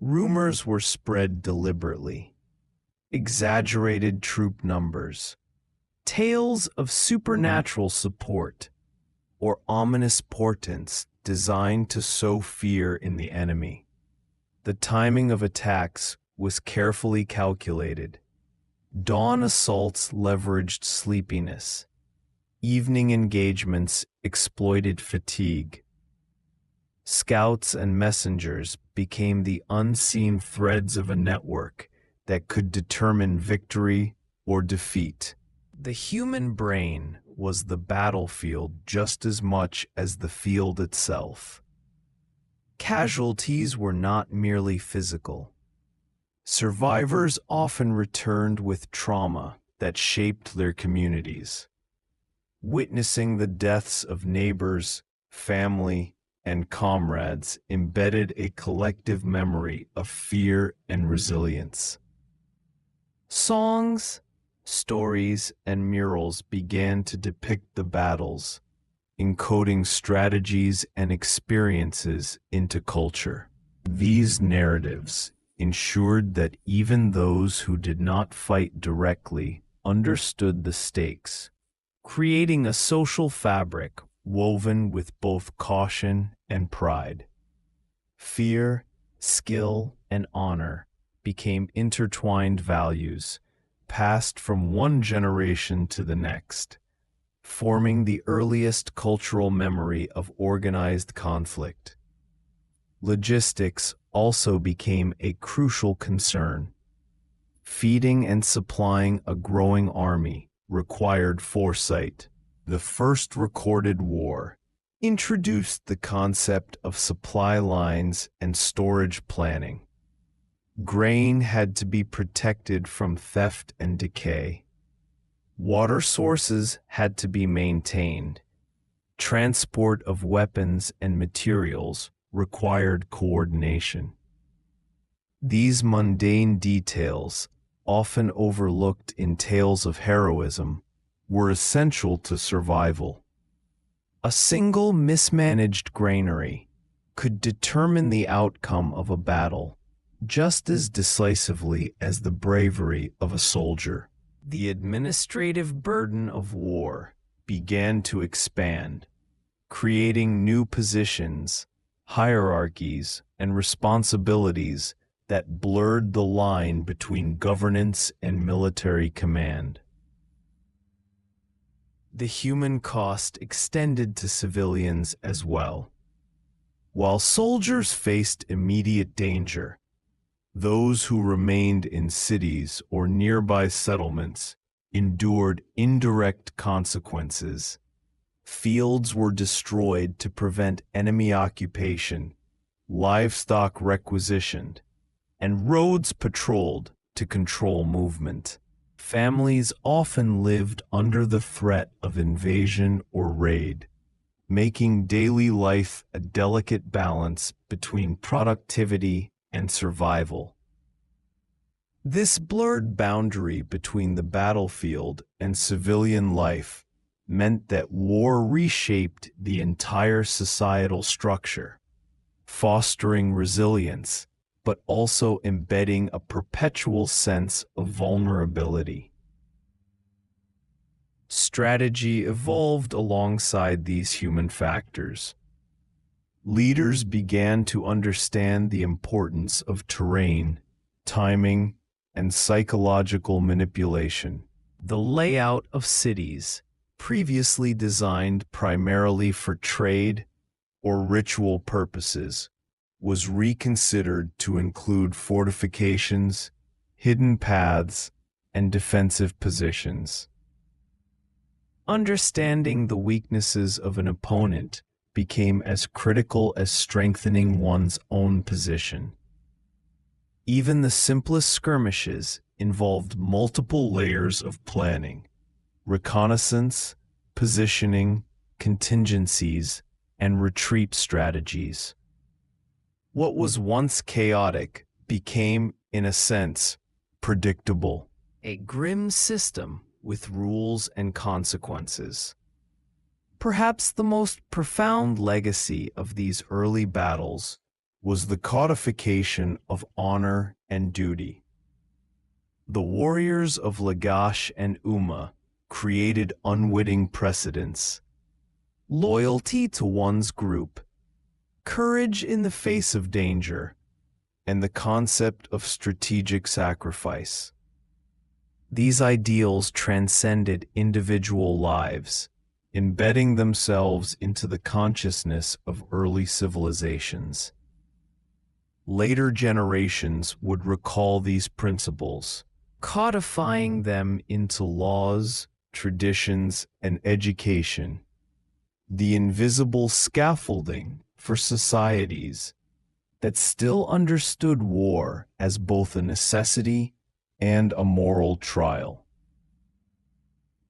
Rumors were spread deliberately. Exaggerated troop numbers, tales of supernatural support, or ominous portents designed to sow fear in the enemy. The timing of attacks was carefully calculated. Dawn assaults leveraged sleepiness. Evening engagements exploited fatigue. Scouts and messengers became the unseen threads of a network that could determine victory or defeat. The human brain was the battlefield just as much as the field itself. Casualties were not merely physical. Survivors often returned with trauma that shaped their communities. Witnessing the deaths of neighbors, family, and comrades embedded a collective memory of fear and resilience. Songs, stories, and murals began to depict the battles, encoding strategies and experiences into culture. These narratives ensured that even those who did not fight directly understood the stakes, creating a social fabric woven with both caution and pride. Fear, skill, and honor became intertwined values, passed from one generation to the next, forming the earliest cultural memory of organized conflict. Logistics also became a crucial concern. Feeding and supplying a growing army required foresight. The first recorded war introduced the concept of supply lines and storage planning. Grain had to be protected from theft and decay. Water sources had to be maintained. Transport of weapons and materials required coordination. These mundane details, often overlooked in tales of heroism, were essential to survival. A single mismanaged granary could determine the outcome of a battle just as decisively as the bravery of a soldier. The administrative burden of war began to expand, creating new positions, hierarchies, and responsibilities that blurred the line between governance and military command. The human cost extended to civilians as well. While soldiers faced immediate danger, those who remained in cities or nearby settlements endured indirect consequences. Fields were destroyed to prevent enemy occupation, livestock requisitioned, and roads patrolled to control movement. Families often lived under the threat of invasion or raid, making daily life a delicate balance between productivity and survival. This blurred boundary between the battlefield and civilian life meant that war reshaped the entire societal structure, fostering resilience, but also embedding a perpetual sense of vulnerability. Strategy evolved alongside these human factors. Leaders began to understand the importance of terrain, timing, and psychological manipulation. The layout of cities, previously designed primarily for trade or ritual purposes, was reconsidered to include fortifications, hidden paths, and defensive positions. Understanding the weaknesses of an opponent became as critical as strengthening one's own position. Even the simplest skirmishes involved multiple layers of planning: reconnaissance, positioning, contingencies, and retreat strategies. What was once chaotic became, in a sense, predictable. A grim system with rules and consequences. Perhaps the most profound legacy of these early battles was the codification of honor and duty. The warriors of Lagash and Umma created unwitting precedents: loyalty to one's group, courage in the face of danger, and the concept of strategic sacrifice. These ideals transcended individual lives, embedding themselves into the consciousness of early civilizations. Later generations would recall these principles, codifying them into laws, traditions, and education, the invisible scaffolding for societies that still understood war as both a necessity and a moral trial.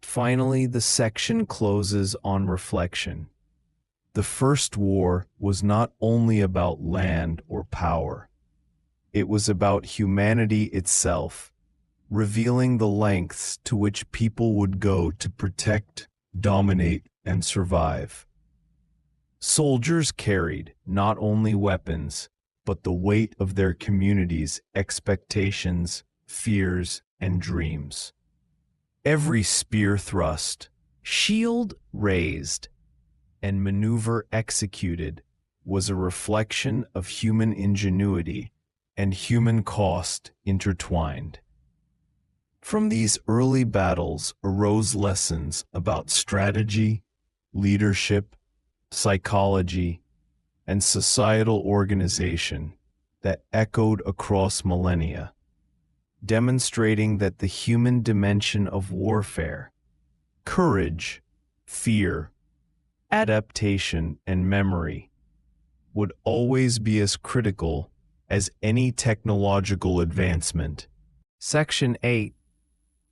Finally, the section closes on reflection. The First War was not only about land or power. It was about humanity itself, revealing the lengths to which people would go to protect, dominate, and survive. Soldiers carried not only weapons, but the weight of their community's expectations, fears, and dreams. Every spear thrust, shield raised, and maneuver executed was a reflection of human ingenuity and human cost intertwined. From these early battles arose lessons about strategy, leadership, psychology, and societal organization that echoed across millennia, demonstrating that the human dimension of warfare, courage, fear, adaptation, and memory, would always be as critical as any technological advancement. Section 8.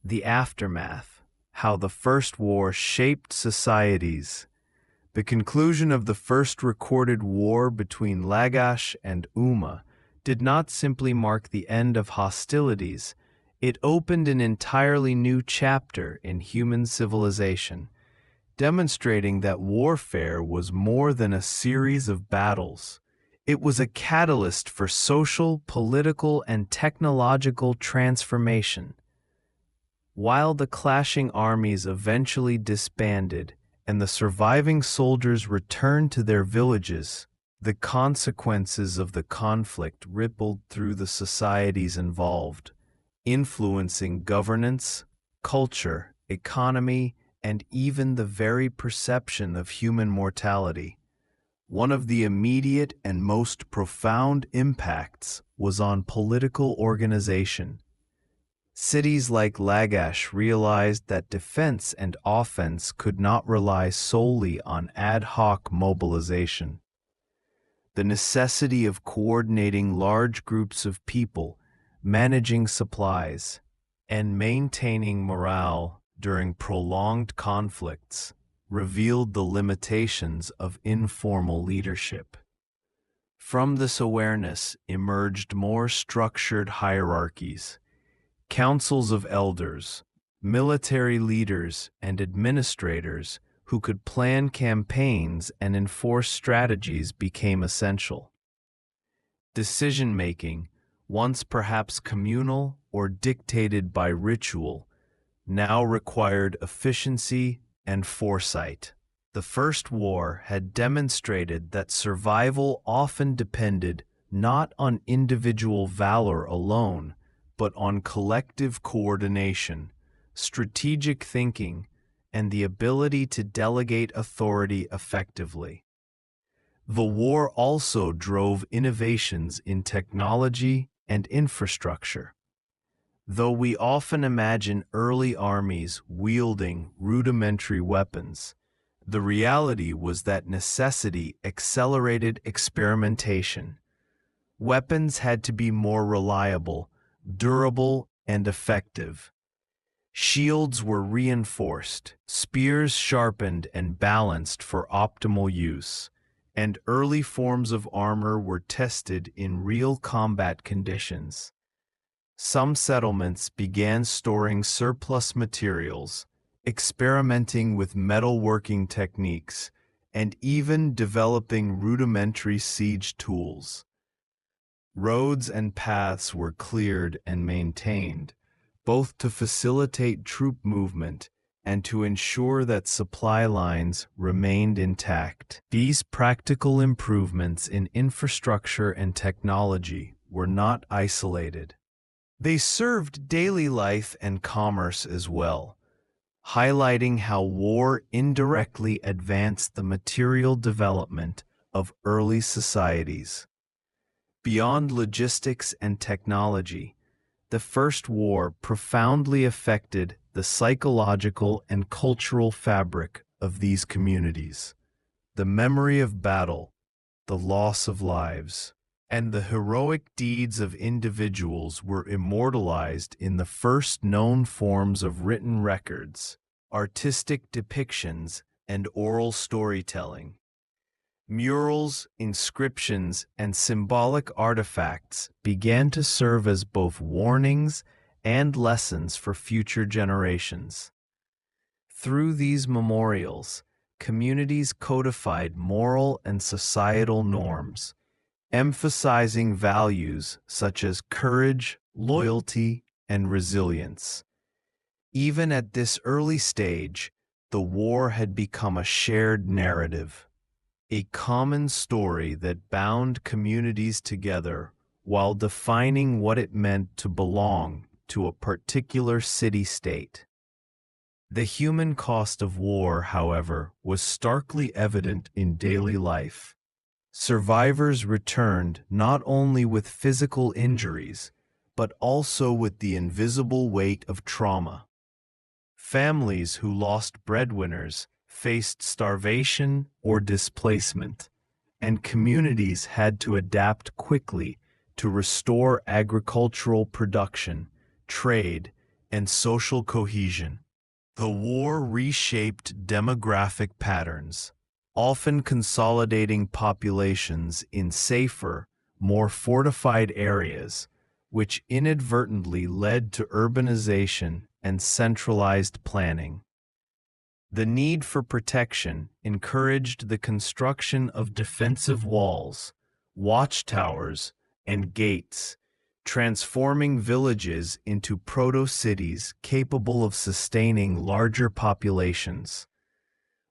The Aftermath: How the First War Shaped Societies. The conclusion of the first recorded war between Lagash and Umma did not simply mark the end of hostilities, it opened an entirely new chapter in human civilization, demonstrating that warfare was more than a series of battles. It was a catalyst for social, political, and technological transformation. While the clashing armies eventually disbanded and the surviving soldiers returned to their villages, the consequences of the conflict rippled through the societies involved, influencing governance, culture, economy, and even the very perception of human mortality. One of the immediate and most profound impacts was on political organization. Cities like Lagash realized that defense and offense could not rely solely on ad hoc mobilization. The necessity of coordinating large groups of people, managing supplies, and maintaining morale during prolonged conflicts revealed the limitations of informal leadership. From this awareness emerged more structured hierarchies, councils of elders, military leaders, and administrators who could plan campaigns and enforce strategies became essential. Decision-making, once perhaps communal or dictated by ritual, now required efficiency and foresight. The First War had demonstrated that survival often depended not on individual valor alone, but on collective coordination, strategic thinking, and the ability to delegate authority effectively. The war also drove innovations in technology and infrastructure. Though we often imagine early armies wielding rudimentary weapons, the reality was that necessity accelerated experimentation. Weapons had to be more reliable, durable, and effective. Shields were reinforced, spears sharpened and balanced for optimal use, and early forms of armor were tested in real combat conditions. Some settlements began storing surplus materials, experimenting with metalworking techniques, and even developing rudimentary siege tools. Roads and paths were cleared and maintained, both to facilitate troop movement and to ensure that supply lines remained intact. These practical improvements in infrastructure and technology were not isolated. They served daily life and commerce as well, highlighting how war indirectly advanced the material development of early societies. Beyond logistics and technology, the First War profoundly affected the psychological and cultural fabric of these communities. The memory of battle, the loss of lives, and the heroic deeds of individuals were immortalized in the first known forms of written records, artistic depictions, and oral storytelling. Murals, inscriptions, and symbolic artifacts began to serve as both warnings and lessons for future generations. Through these memorials, communities codified moral and societal norms, emphasizing values such as courage, loyalty, and resilience. Even at this early stage, the war had become a shared narrative, a common story that bound communities together while defining what it meant to belong to a particular city-state. The human cost of war, however, was starkly evident in daily life. Survivors returned not only with physical injuries, but also with the invisible weight of trauma. Families who lost breadwinners faced starvation or displacement, and communities had to adapt quickly to restore agricultural production, trade, and social cohesion. The war reshaped demographic patterns, often consolidating populations in safer, more fortified areas, which inadvertently led to urbanization and centralized planning. The need for protection encouraged the construction of defensive walls, watchtowers, and gates, transforming villages into proto-cities capable of sustaining larger populations.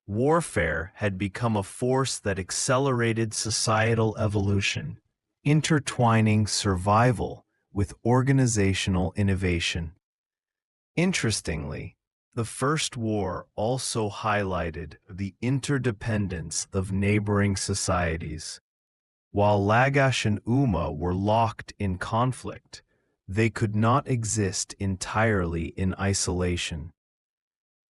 Warfare had become a force that accelerated societal evolution, intertwining survival with organizational innovation. Interestingly, The First War also highlighted the interdependence of neighboring societies. While Lagash and Umma were locked in conflict, they could not exist entirely in isolation.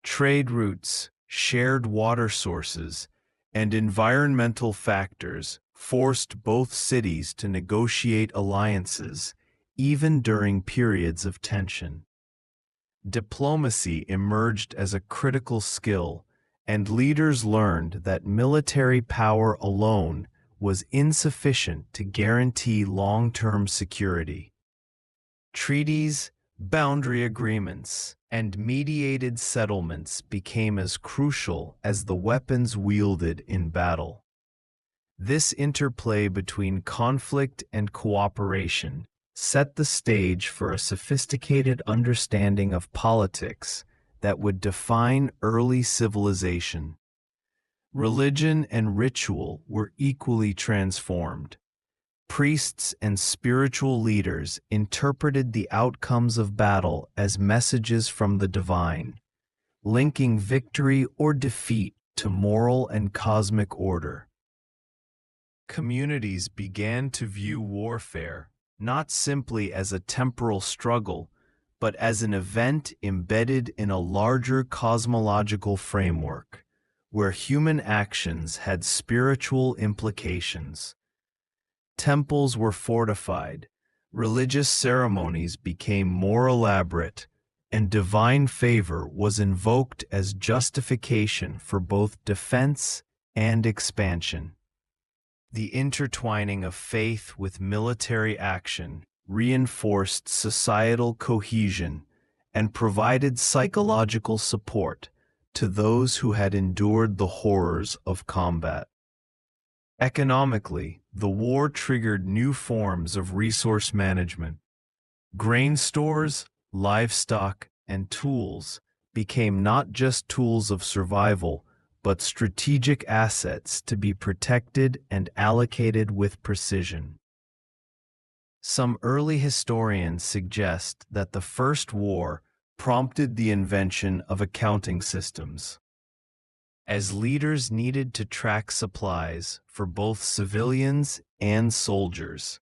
Trade routes, shared water sources, and environmental factors forced both cities to negotiate alliances, even during periods of tension. Diplomacy emerged as a critical skill, and leaders learned that military power alone was insufficient to guarantee long-term security. Treaties, boundary agreements, and mediated settlements became as crucial as the weapons wielded in battle. This interplay between conflict and cooperation set the stage for a sophisticated understanding of politics that would define early civilization. Religion and ritual were equally transformed. Priests and spiritual leaders interpreted the outcomes of battle as messages from the divine, linking victory or defeat to moral and cosmic order. Communities began to view warfare not simply as a temporal struggle, but as an event embedded in a larger cosmological framework, where human actions had spiritual implications. Temples were fortified, religious ceremonies became more elaborate, and divine favor was invoked as justification for both defense and expansion. The intertwining of faith with military action reinforced societal cohesion and provided psychological support to those who had endured the horrors of combat. Economically, the war triggered new forms of resource management. Grain stores, livestock, and tools became not just tools of survival, but strategic assets to be protected and allocated with precision. Some early historians suggest that the First War prompted the invention of accounting systems, as leaders needed to track supplies for both civilians and soldiers.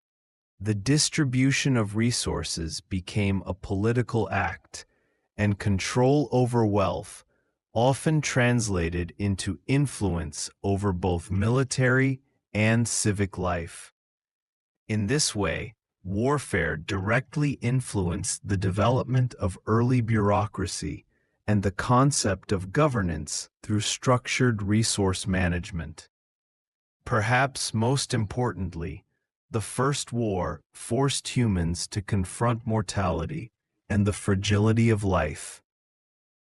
The distribution of resources became a political act, and control over wealth often translated into influence over both military and civic life. In this way, warfare directly influenced the development of early bureaucracy and the concept of governance through structured resource management. Perhaps most importantly, the First War forced humans to confront mortality and the fragility of life.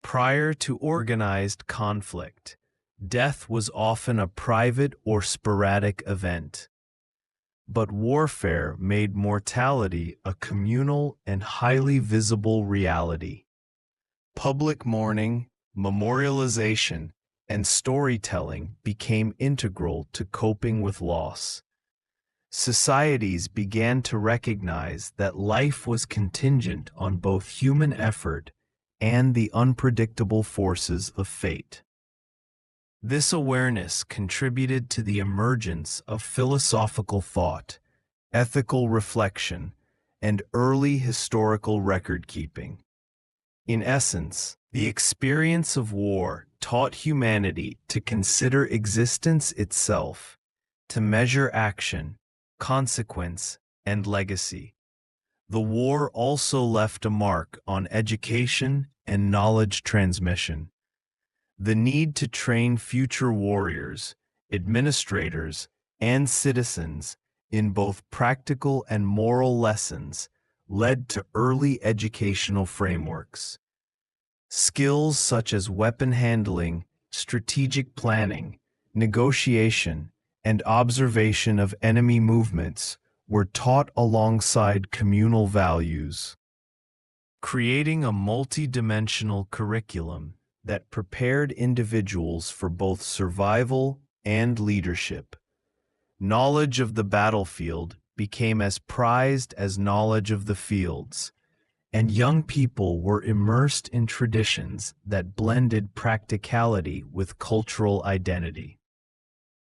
Prior to organized conflict, death was often a private or sporadic event. But warfare made mortality a communal and highly visible reality. Public mourning, memorialization, and storytelling became integral to coping with loss. Societies began to recognize that life was contingent on both human effort and the unpredictable forces of fate. This awareness contributed to the emergence of philosophical thought, ethical reflection, and early historical record-keeping. In essence, the experience of war taught humanity to consider existence itself, to measure action, consequence, and legacy. The war also left a mark on education and knowledge transmission. The need to train future warriors, administrators, and citizens in both practical and moral lessons led to early educational frameworks. Skills such as weapon handling, strategic planning, negotiation, and observation of enemy movements were taught alongside communal values, creating a multi-dimensional curriculum that prepared individuals for both survival and leadership. Knowledge of the battlefield became as prized as knowledge of the fields, and young people were immersed in traditions that blended practicality with cultural identity.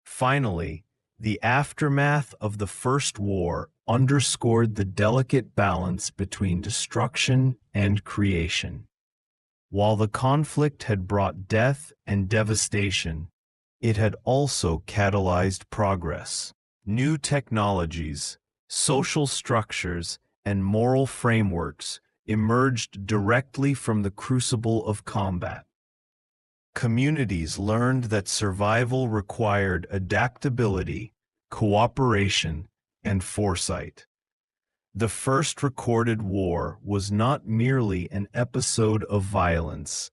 Finally, the aftermath of the First War underscored the delicate balance between destruction and creation. While the conflict had brought death and devastation, it had also catalyzed progress. New technologies, social structures, and moral frameworks emerged directly from the crucible of combat. Communities learned that survival required adaptability, cooperation, and foresight. The first recorded war was not merely an episode of violence.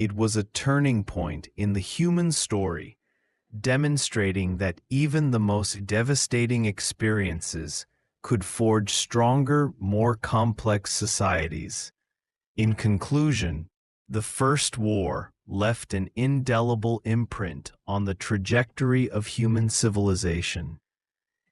It was a turning point in the human story, demonstrating that even the most devastating experiences could forge stronger, more complex societies. In conclusion, the First War left an indelible imprint on the trajectory of human civilization.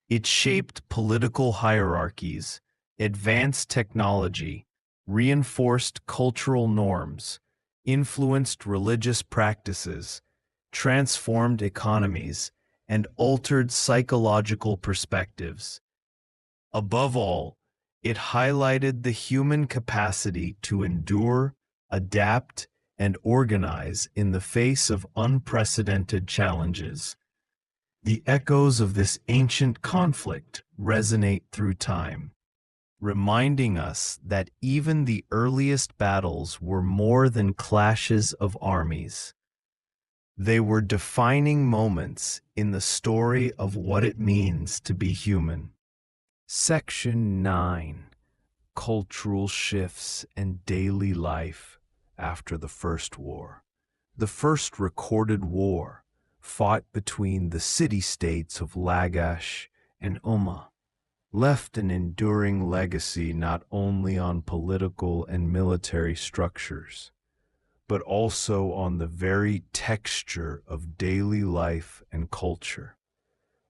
It shaped political hierarchies, advanced technology, reinforced cultural norms, influenced religious practices, transformed economies, and altered psychological perspectives. Above all, it highlighted the human capacity to endure, adapt, and organize in the face of unprecedented challenges. The echoes of this ancient conflict resonate through time, reminding us that even the earliest battles were more than clashes of armies. They were defining moments in the story of what it means to be human. Section 9. Cultural Shifts and Daily Life after the First War. The first recorded war, fought between the city-states of Lagash and Umma, left an enduring legacy not only on political and military structures, but also on the very texture of daily life and culture.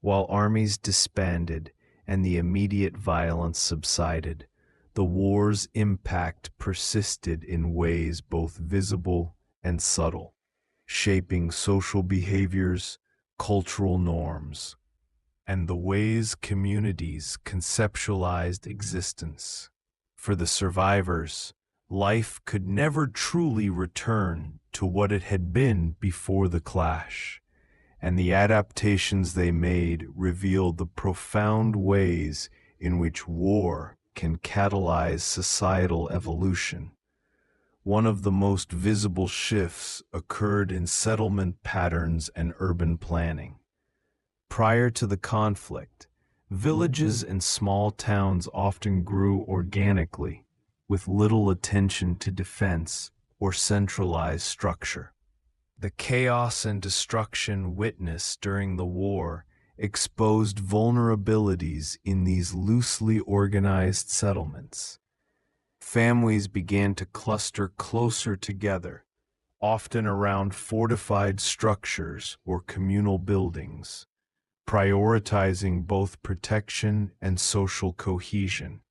While armies disbanded and the immediate violence subsided, the war's impact persisted in ways both visible and subtle, shaping social behaviors, cultural norms, and the ways communities conceptualized existence. For the survivors, life could never truly return to what it had been before the clash, and the adaptations they made revealed the profound ways in which war can catalyze societal evolution. One of the most visible shifts occurred in settlement patterns and urban planning. Prior to the conflict, villages and small towns often grew organically, with little attention to defense or centralized structure. The chaos and destruction witnessed during the war exposed vulnerabilities in these loosely organized settlements. Families began to cluster closer together, often around fortified structures or communal buildings, prioritizing both protection and social cohesion.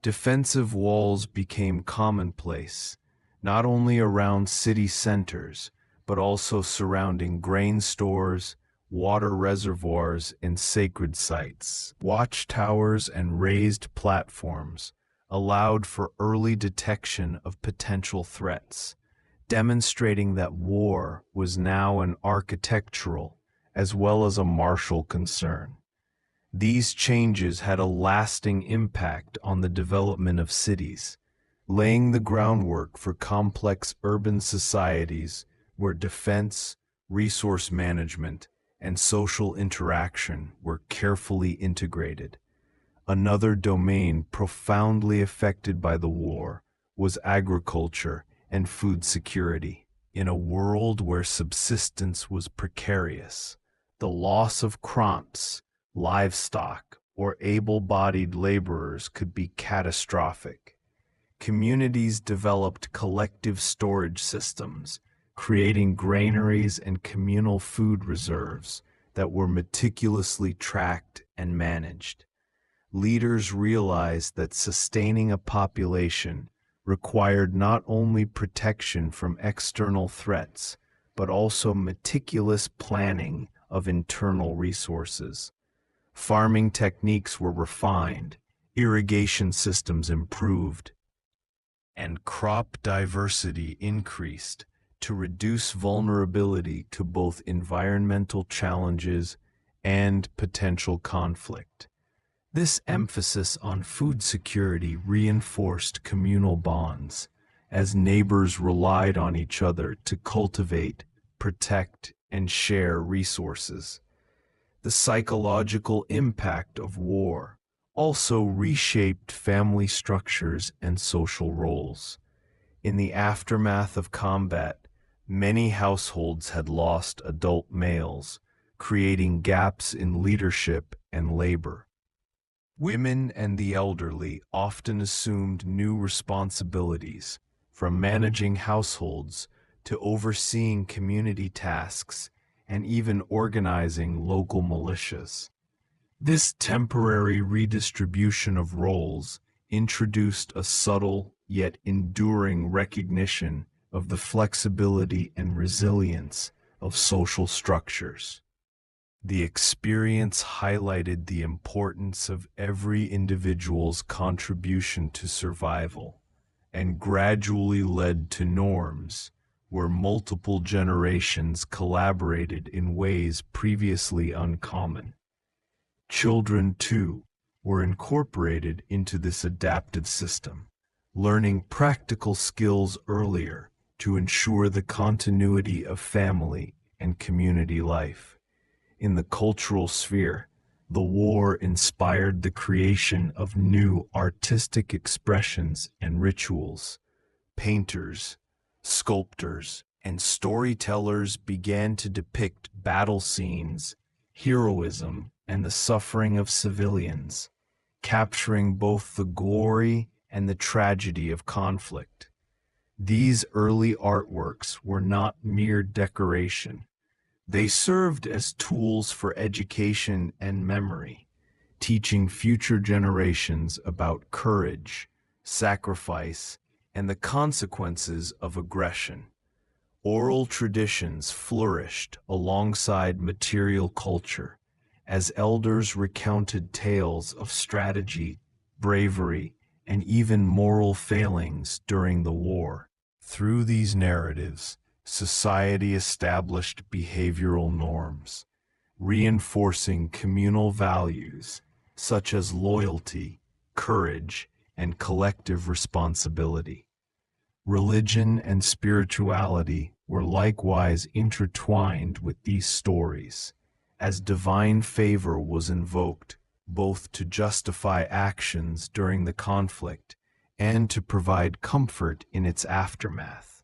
Defensive walls became commonplace, not only around city centers, but also surrounding grain stores, water reservoirs, and sacred sites. Watchtowers and raised platforms allowed for early detection of potential threats, demonstrating that war was now an architectural as well as a martial concern. These changes had a lasting impact on the development of cities, laying the groundwork for complex urban societies where defense, resource management, and social interaction were carefully integrated. Another domain profoundly affected by the war was agriculture and food security. In a world where subsistence was precarious, the loss of crops, livestock, or able-bodied laborers could be catastrophic. Communities developed collective storage systems, creating granaries and communal food reserves that were meticulously tracked and managed. Leaders realized that sustaining a population required not only protection from external threats, but also meticulous planning of internal resources. Farming techniques were refined, irrigation systems improved, and crop diversity increased to reduce vulnerability to both environmental challenges and potential conflict. This emphasis on food security reinforced communal bonds, as neighbors relied on each other to cultivate, protect, and share resources. The psychological impact of war also reshaped family structures and social roles. In the aftermath of combat, many households had lost adult males, creating gaps in leadership and labor. Women and the elderly often assumed new responsibilities, from managing households to overseeing community tasks and even organizing local militias. This temporary redistribution of roles introduced a subtle yet enduring recognition of the flexibility and resilience of social structures. The experience highlighted the importance of every individual's contribution to survival and gradually led to norms where multiple generations collaborated in ways previously uncommon. Children, too, were incorporated into this adaptive system, learning practical skills earlier to ensure the continuity of family and community life. In the cultural sphere, the war inspired the creation of new artistic expressions and rituals. Painters, sculptors, and storytellers began to depict battle scenes, heroism, and the suffering of civilians, capturing both the glory and the tragedy of conflict. These early artworks were not mere decoration. They served as tools for education and memory, teaching future generations about courage, sacrifice, and the consequences of aggression. Oral traditions flourished alongside material culture, as elders recounted tales of strategy, bravery, and even moral failings during the war. Through these narratives, society established behavioral norms, reinforcing communal values such as loyalty, courage, and collective responsibility. Religion and spirituality were likewise intertwined with these stories, as divine favor was invoked both to justify actions during the conflict and to provide comfort in its aftermath.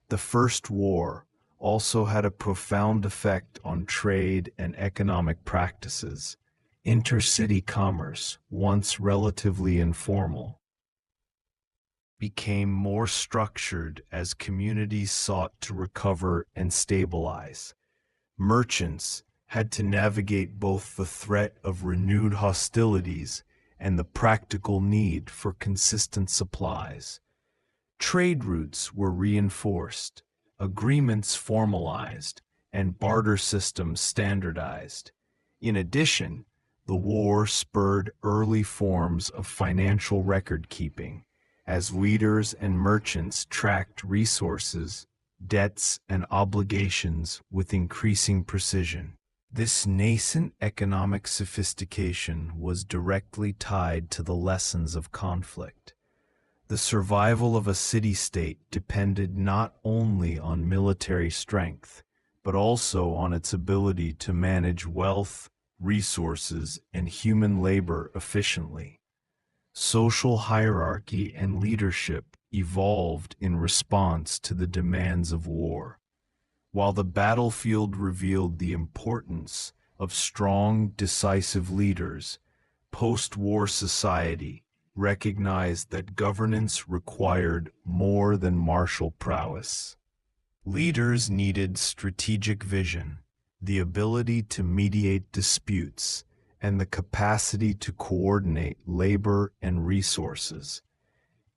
The First War also had a profound effect on trade and economic practices. Intercity commerce, once relatively informal, became more structured as communities sought to recover and stabilize. Merchants had to navigate both the threat of renewed hostilities and the practical need for consistent supplies. Trade routes were reinforced, agreements formalized, and barter systems standardized. In addition, the war spurred early forms of financial record-keeping, as leaders and merchants tracked resources, debts, and obligations with increasing precision. This nascent economic sophistication was directly tied to the lessons of conflict. The survival of a city-state depended not only on military strength, but also on its ability to manage wealth, resources, and human labor efficiently. Social hierarchy and leadership evolved in response to the demands of war. While the battlefield revealed the importance of strong, decisive leaders, post-war society recognized that governance required more than martial prowess. Leaders needed strategic vision, the ability to mediate disputes, and the capacity to coordinate labor and resources.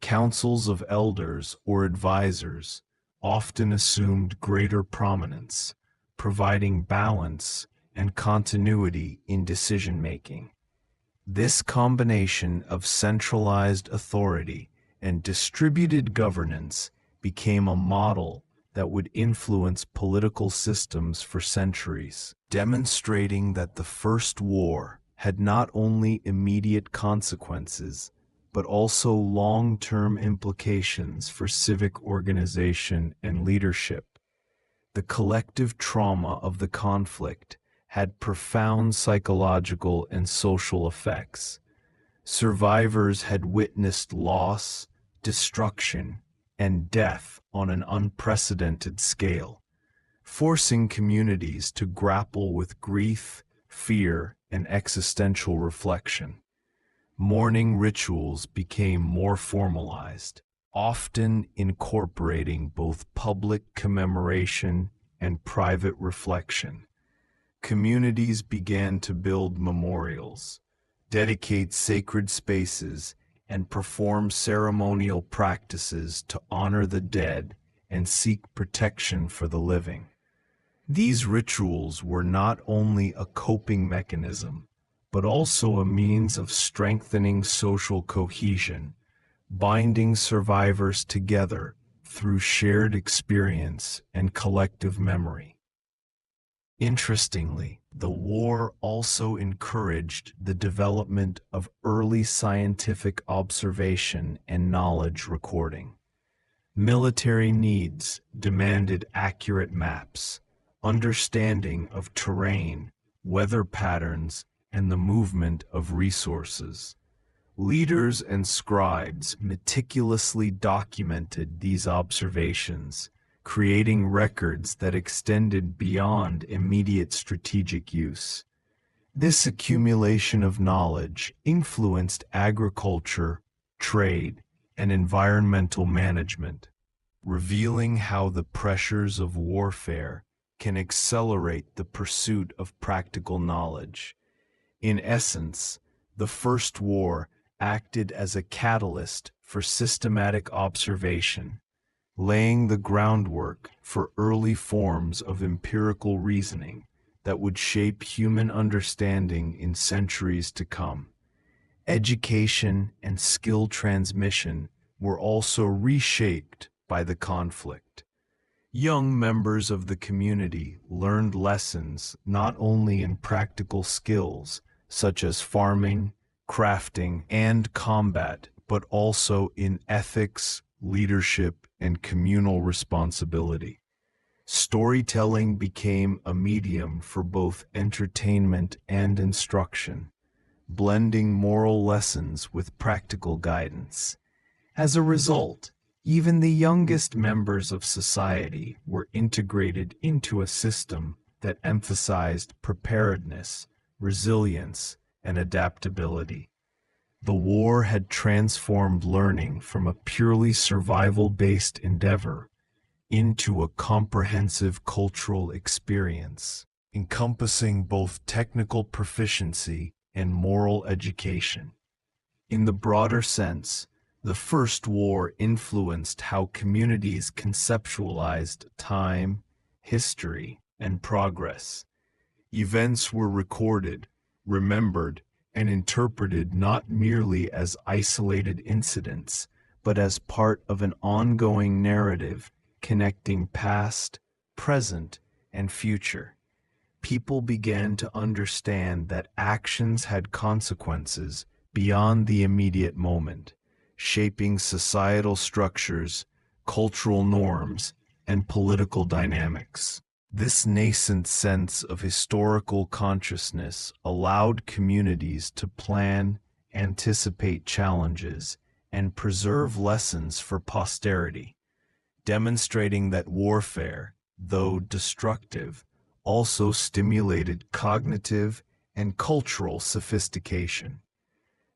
Councils of elders or advisors often assumed greater prominence, providing balance and continuity in decision-making. This combination of centralized authority and distributed governance became a model that would influence political systems for centuries, demonstrating that the First War had not only immediate consequences, but also long-term implications for civic organization and leadership. The collective trauma of the conflict had profound psychological and social effects. Survivors had witnessed loss, destruction, and death on an unprecedented scale, forcing communities to grapple with grief, fear, and existential reflection. Mourning rituals became more formalized, often incorporating both public commemoration and private reflection. Communities began to build memorials, dedicate sacred spaces, and perform ceremonial practices to honor the dead and seek protection for the living. These rituals were not only a coping mechanism, but also a means of strengthening social cohesion, binding survivors together through shared experience and collective memory. Interestingly, the war also encouraged the development of early scientific observation and knowledge recording. Military needs demanded accurate maps, understanding of terrain, weather patterns, and the movement of resources. Leaders and scribes meticulously documented these observations, creating records that extended beyond immediate strategic use. This accumulation of knowledge influenced agriculture, trade, and environmental management, revealing how the pressures of warfare can accelerate the pursuit of practical knowledge. In essence, the First War acted as a catalyst for systematic observation, laying the groundwork for early forms of empirical reasoning that would shape human understanding in centuries to come. Education and skill transmission were also reshaped by the conflict. Young members of the community learned lessons not only in practical skills, such as farming, crafting, and combat, but also in ethics, leadership, and communal responsibility. Storytelling became a medium for both entertainment and instruction, blending moral lessons with practical guidance. As a result, even the youngest members of society were integrated into a system that emphasized preparedness, resilience, and adaptability. The war had transformed learning from a purely survival-based endeavor into a comprehensive cultural experience, encompassing both technical proficiency and moral education. In the broader sense, the First War influenced how communities conceptualized time, history, and progress. Events were recorded, remembered, and interpreted not merely as isolated incidents, but as part of an ongoing narrative connecting past, present, and future. People began to understand that actions had consequences beyond the immediate moment, shaping societal structures, cultural norms, and political dynamics. This nascent sense of historical consciousness allowed communities to plan, anticipate challenges, and preserve lessons for posterity, demonstrating that warfare, though destructive, also stimulated cognitive and cultural sophistication.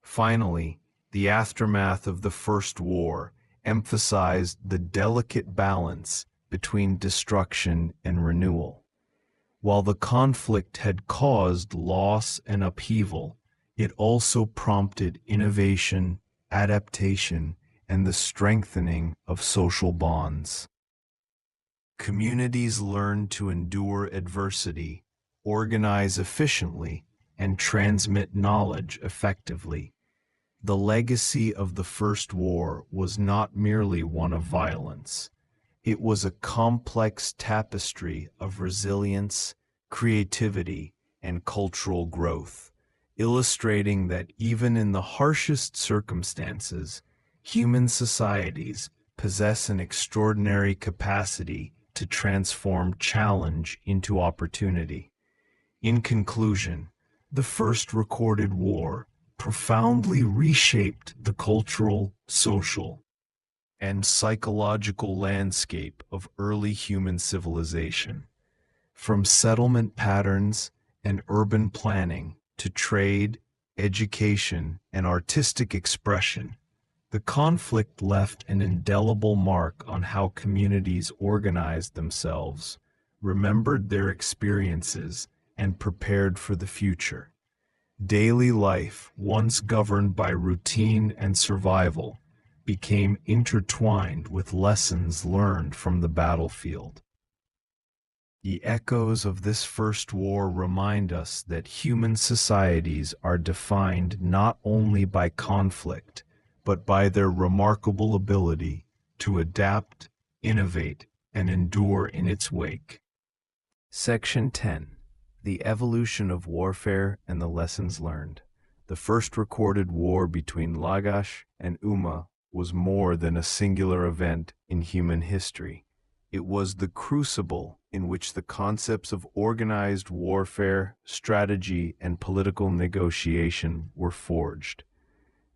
Finally, the aftermath of the First War emphasized the delicate balance between destruction and renewal. While the conflict had caused loss and upheaval, it also prompted innovation, adaptation, and the strengthening of social bonds. Communities learn to endure adversity, organize efficiently, and transmit knowledge effectively. The legacy of the First War was not merely one of violence. It was a complex tapestry of resilience, creativity, and cultural growth, illustrating that even in the harshest circumstances, human societies possess an extraordinary capacity to transform challenge into opportunity. In conclusion, the first recorded war profoundly reshaped the cultural, social, and psychological landscape of early human civilization. From settlement patterns and urban planning to trade, education, and artistic expression, the conflict left an indelible mark on how communities organized themselves, remembered their experiences, and prepared for the future. Daily life, once governed by routine and survival, became intertwined with lessons learned from the battlefield. The echoes of this first war remind us that human societies are defined not only by conflict, but by their remarkable ability to adapt, innovate, and endure in its wake. Section 10. The Evolution of Warfare and the Lessons Learned. The first recorded war between Lagash and Umma was more than a singular event in human history. It was the crucible in which the concepts of organized warfare, strategy, and political negotiation were forged.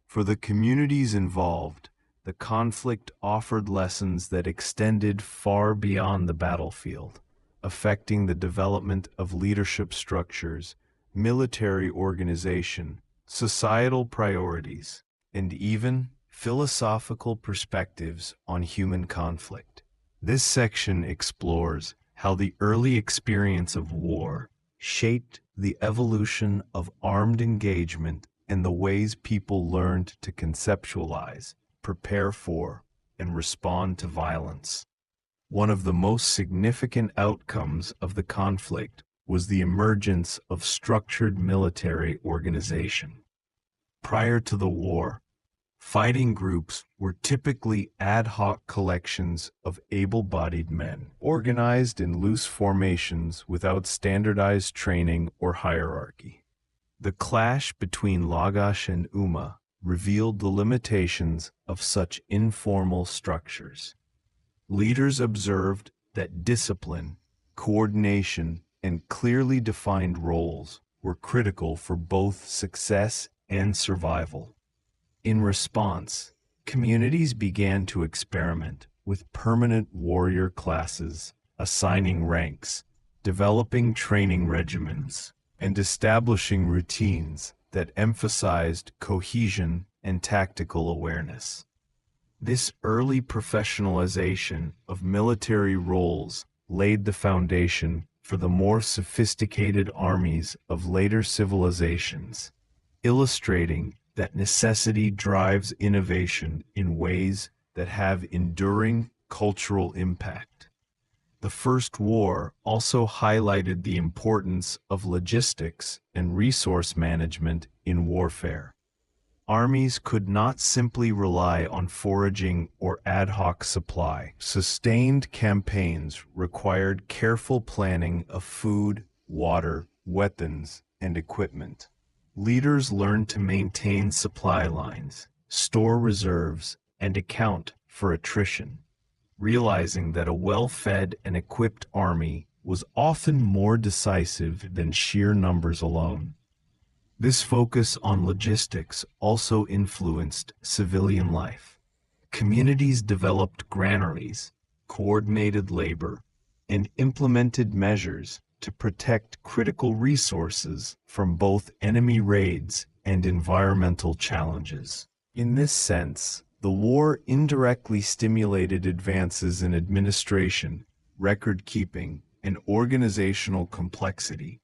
For the communities involved, the conflict offered lessons that extended far beyond the battlefield, affecting the development of leadership structures, military organization, societal priorities, and even philosophical perspectives on human conflict. This section explores how the early experience of war shaped the evolution of armed engagement and the ways people learned to conceptualize, prepare for, and respond to violence. One of the most significant outcomes of the conflict was the emergence of structured military organization. Prior to the war, fighting groups were typically ad hoc collections of able-bodied men, organized in loose formations without standardized training or hierarchy. The clash between Lagash and Umma revealed the limitations of such informal structures. Leaders observed that discipline, coordination, and clearly defined roles were critical for both success and survival. In response, communities began to experiment with permanent warrior classes, assigning ranks, developing training regimens, and establishing routines that emphasized cohesion and tactical awareness. This early professionalization of military roles laid the foundation for the more sophisticated armies of later civilizations, illustrating that necessity drives innovation in ways that have enduring cultural impact. The First War also highlighted the importance of logistics and resource management in warfare. Armies could not simply rely on foraging or ad hoc supply. Sustained campaigns required careful planning of food, water, weapons, and equipment. Leaders learned to maintain supply lines, store reserves, and account for attrition, realizing that a well-fed and equipped army was often more decisive than sheer numbers alone. This focus on logistics also influenced civilian life. Communities developed granaries, coordinated labor, and implemented measures to protect critical resources from both enemy raids and environmental challenges. In this sense, the war indirectly stimulated advances in administration, record-keeping, and organizational complexity,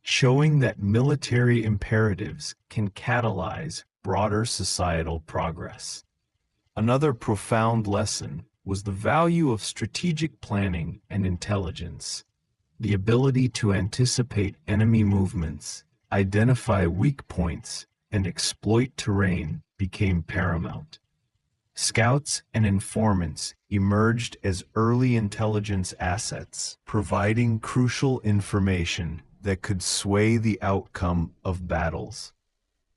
showing that military imperatives can catalyze broader societal progress. Another profound lesson was the value of strategic planning and intelligence. The ability to anticipate enemy movements, identify weak points, and exploit terrain became paramount. Scouts and informants emerged as early intelligence assets, providing crucial information that could sway the outcome of battles.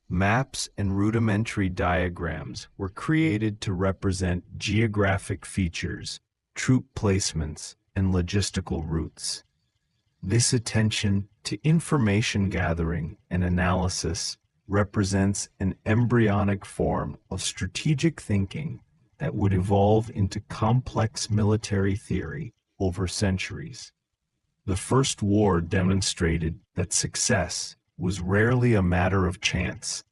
Maps and rudimentary diagrams were created to represent geographic features, troop placements, and logistical routes. This attention to information gathering and analysis represents an embryonic form of strategic thinking that would evolve into complex military theory over centuries. The First War demonstrated that success was rarely a matter of chance.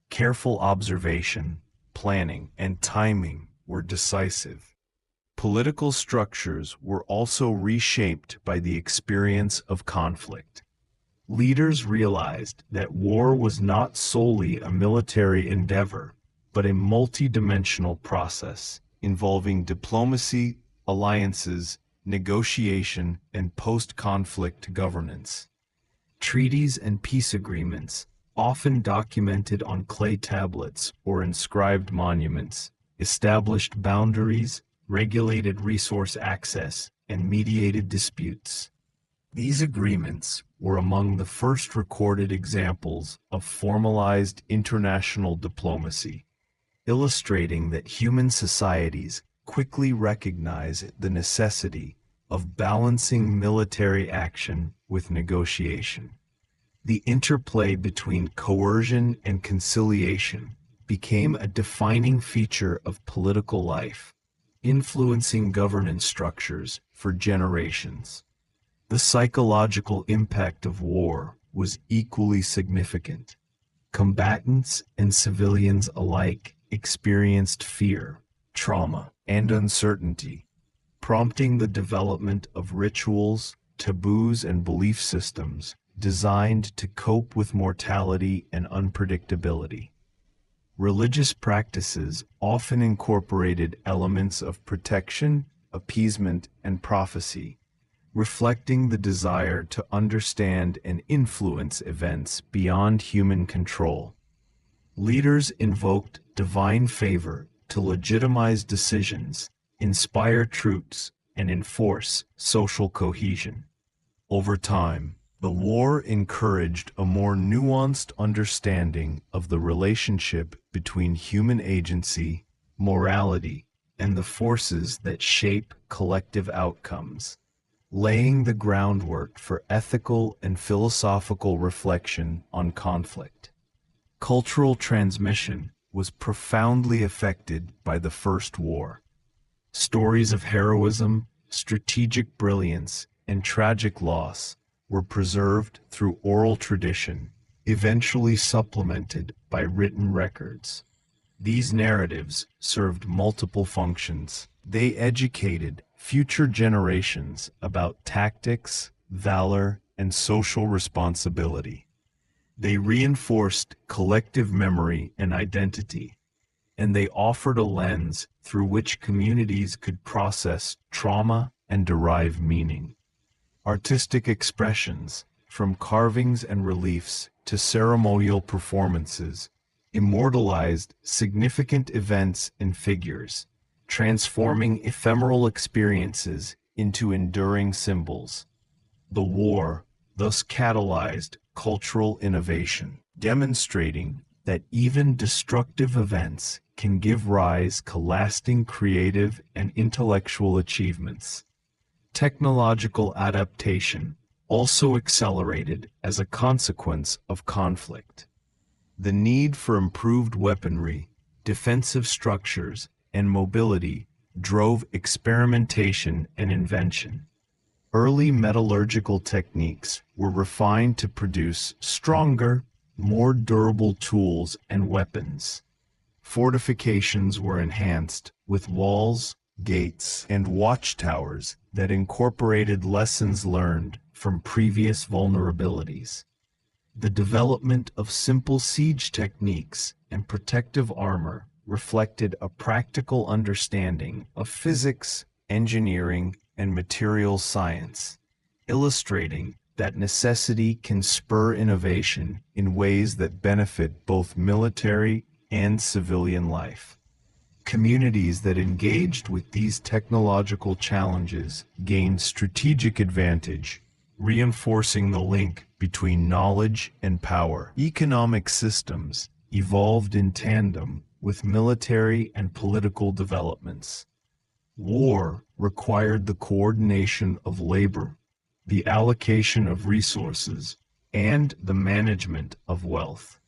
Careful observation, planning, and timing were decisive. Political structures were also reshaped by the experience of conflict. Leaders realized that war was not solely a military endeavor, but a multi-dimensional process involving diplomacy, alliances, negotiation, and post-conflict governance. Treaties and peace agreements, often documented on clay tablets or inscribed monuments, established boundaries, regulated resource access, and mediated disputes. These agreements were among the first recorded examples of formalized international diplomacy, illustrating that human societies quickly recognize the necessity of balancing military action with negotiation. The interplay between coercion and conciliation became a defining feature of political life, influencing governance structures for generations. The psychological impact of war was equally significant. Combatants and civilians alike experienced fear, trauma, and uncertainty, prompting the development of rituals, taboos, and belief systems designed to cope with mortality and unpredictability. Religious practices often incorporated elements of protection, appeasement, and prophecy, reflecting the desire to understand and influence events beyond human control. Leaders invoked divine favor to legitimize decisions, inspire troops, and enforce social cohesion. Over time, the war encouraged a more nuanced understanding of the relationship between human agency, morality, and the forces that shape collective outcomes, laying the groundwork for ethical and philosophical reflection on conflict. Cultural transmission was profoundly affected by the First War. Stories of heroism, strategic brilliance, and tragic loss were preserved through oral tradition, eventually supplemented by written records. These narratives served multiple functions. They educated future generations about tactics, valor, and social responsibility. They reinforced collective memory and identity, and they offered a lens through which communities could process trauma and derive meaning. Artistic expressions, from carvings and reliefs to ceremonial performances, immortalized significant events and figures, transforming ephemeral experiences into enduring symbols. The war thus catalyzed cultural innovation, demonstrating that even destructive events can give rise to lasting creative and intellectual achievements. Technological adaptation also accelerated as a consequence of conflict. The need for improved weaponry, defensive structures, and mobility drove experimentation and invention. Early metallurgical techniques were refined to produce stronger, more durable tools and weapons. Fortifications were enhanced with walls, gates, and watchtowers that incorporated lessons learned from previous vulnerabilities. The development of simple siege techniques and protective armor reflected a practical understanding of physics, engineering, and material science, illustrating that necessity can spur innovation in ways that benefit both military and civilian life. Communities that engaged with these technological challenges gained strategic advantage, reinforcing the link between knowledge and power. Economic systems evolved in tandem with military and political developments. War required the coordination of labor, the allocation of resources, and the management of wealth.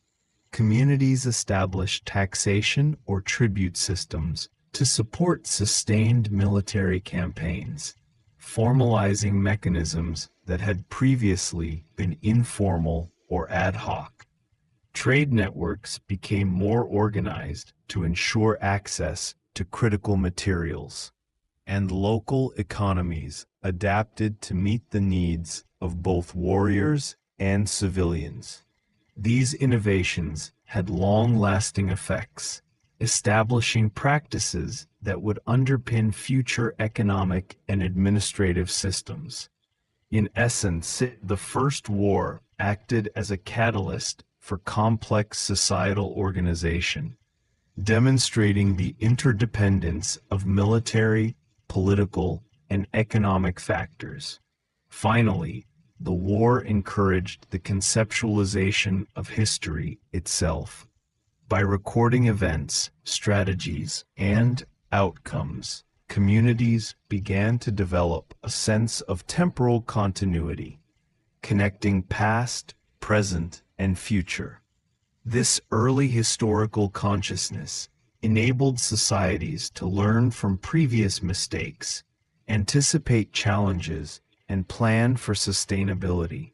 Communities established taxation or tribute systems to support sustained military campaigns, formalizing mechanisms that had previously been informal or ad hoc. Trade networks became more organized to ensure access to critical materials, and local economies adapted to meet the needs of both warriors and civilians. These innovations had long-lasting effects, establishing practices that would underpin future economic and administrative systems. In essence, the First War acted as a catalyst for complex societal organization, demonstrating the interdependence of military, political, and economic factors. Finally, the war encouraged the conceptualization of history itself. By recording events, strategies, and outcomes, communities began to develop a sense of temporal continuity, connecting past, present, and future. This early historical consciousness enabled societies to learn from previous mistakes, anticipate challenges, and plan for sustainability.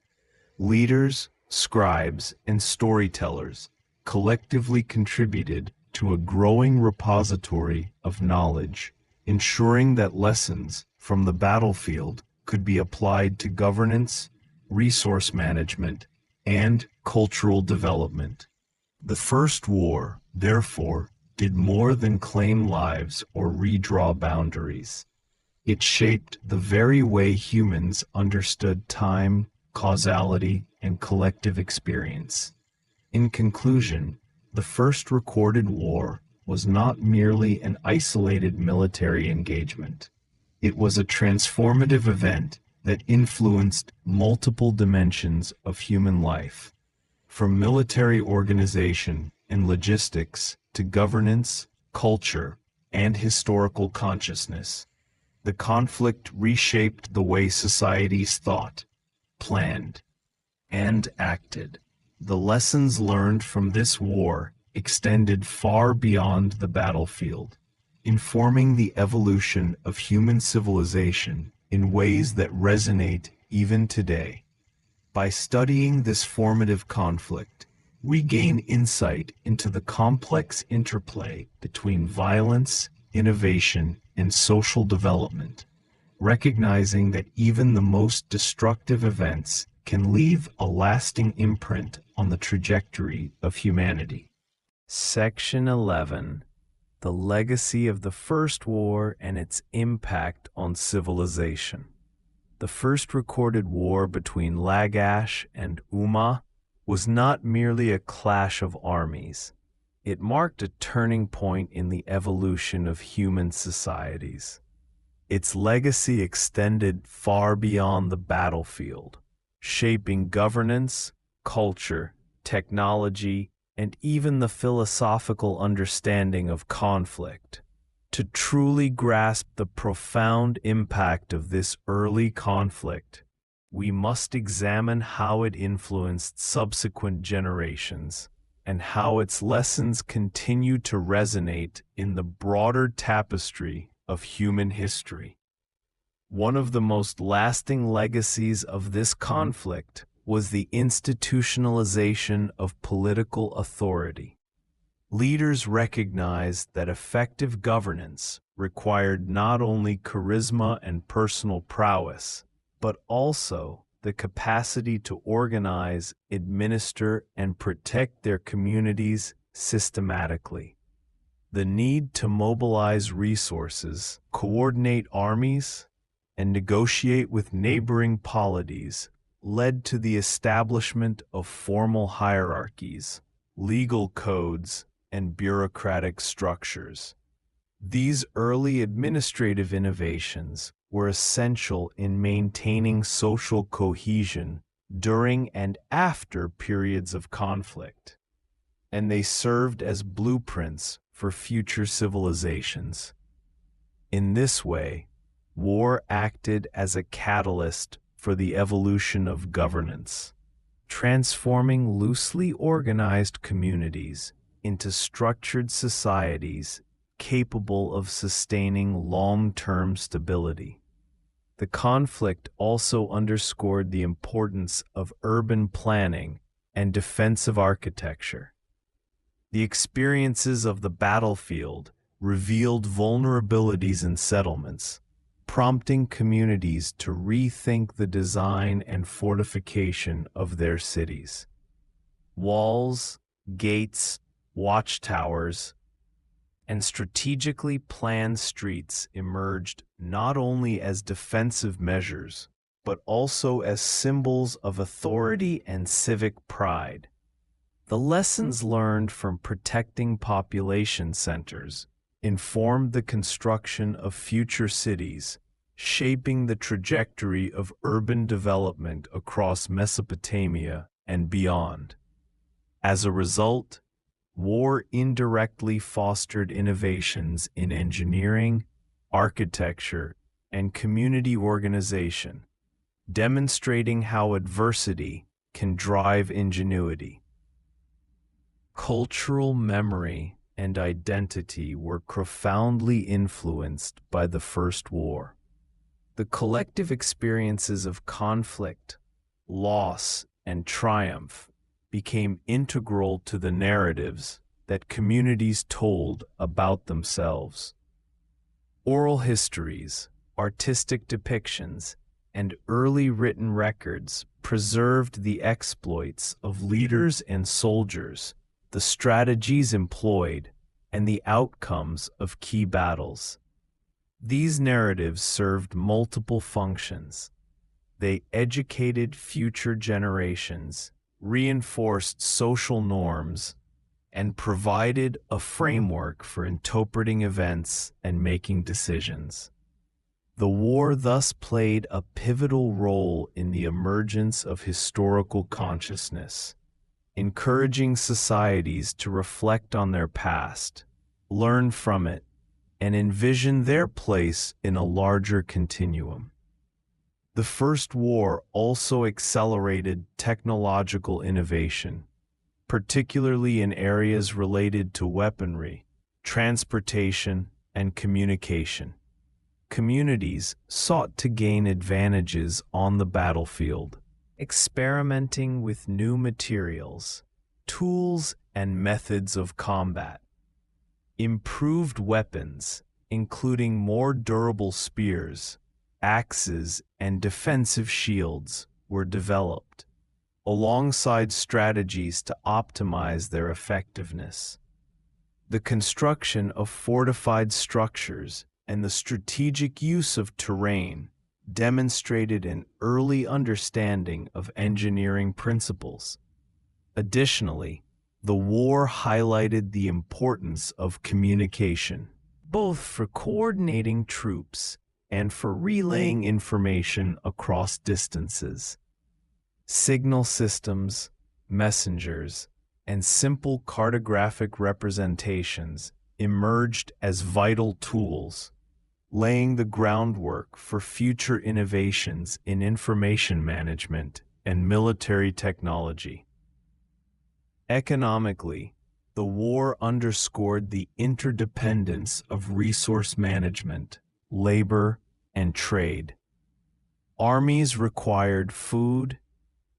Leaders, scribes, and storytellers collectively contributed to a growing repository of knowledge, ensuring that lessons from the battlefield could be applied to governance, resource management, and cultural development. The First War, therefore, did more than claim lives or redraw boundaries. It shaped the very way humans understood time, causality, and collective experience. In conclusion, the first recorded war was not merely an isolated military engagement. It was a transformative event that influenced multiple dimensions of human life, from military organization and logistics to governance, culture, and historical consciousness. The conflict reshaped the way societies thought, planned, and acted. The lessons learned from this war extended far beyond the battlefield, informing the evolution of human civilization in ways that resonate even today. By studying this formative conflict, we gain insight into the complex interplay between violence, innovation, and social development, recognizing that even the most destructive events can leave a lasting imprint on the trajectory of humanity. Section 11. The Legacy of the First War and its Impact on Civilization. The first recorded war between Lagash and Umma was not merely a clash of armies. It marked a turning point in the evolution of human societies. Its legacy extended far beyond the battlefield, shaping governance, culture, technology, and even the philosophical understanding of conflict. To truly grasp the profound impact of this early conflict, we must examine how it influenced subsequent generations and how its lessons continue to resonate in the broader tapestry of human history. One of the most lasting legacies of this conflict was the institutionalization of political authority. Leaders recognized that effective governance required not only charisma and personal prowess, but also the capacity to organize, administer, and protect their communities systematically. The need to mobilize resources, coordinate armies, and negotiate with neighboring polities led to the establishment of formal hierarchies, legal codes, and bureaucratic structures. These early administrative innovations were essential in maintaining social cohesion during and after periods of conflict, and they served as blueprints for future civilizations. In this way, war acted as a catalyst for the evolution of governance, transforming loosely organized communities into structured societies capable of sustaining long-term stability. The conflict also underscored the importance of urban planning and defensive architecture. The experiences of the battlefield revealed vulnerabilities in settlements, prompting communities to rethink the design and fortification of their cities. Walls, gates, watchtowers, and strategically planned streets emerged not only as defensive measures, but also as symbols of authority and civic pride. The lessons learned from protecting population centers informed the construction of future cities, shaping the trajectory of urban development across Mesopotamia and beyond. As a result, war indirectly fostered innovations in engineering, architecture, and community organization, demonstrating how adversity can drive ingenuity. Cultural memory and identity were profoundly influenced by the First War. The collective experiences of conflict, loss, and triumph became integral to the narratives that communities told about themselves. Oral histories, artistic depictions, and early written records preserved the exploits of leaders and soldiers, the strategies employed, and the outcomes of key battles. These narratives served multiple functions. They educated future generations, reinforced social norms, and provided a framework for interpreting events and making decisions. The war thus played a pivotal role in the emergence of historical consciousness, encouraging societies to reflect on their past, learn from it, and envision their place in a larger continuum. The First War also accelerated technological innovation, particularly in areas related to weaponry, transportation, and communication. Communities sought to gain advantages on the battlefield, experimenting with new materials, tools, and methods of combat. Improved weapons, including more durable spears, axes, and defensive shields, were developed, alongside strategies to optimize their effectiveness. The construction of fortified structures and the strategic use of terrain demonstrated an early understanding of engineering principles. Additionally, the war highlighted the importance of communication, both for coordinating troops and for relaying information across distances. Signal systems, messengers, and simple cartographic representations emerged as vital tools, laying the groundwork for future innovations in information management and military technology. Economically, the war underscored the interdependence of resource management, labor, and trade. Armies required food,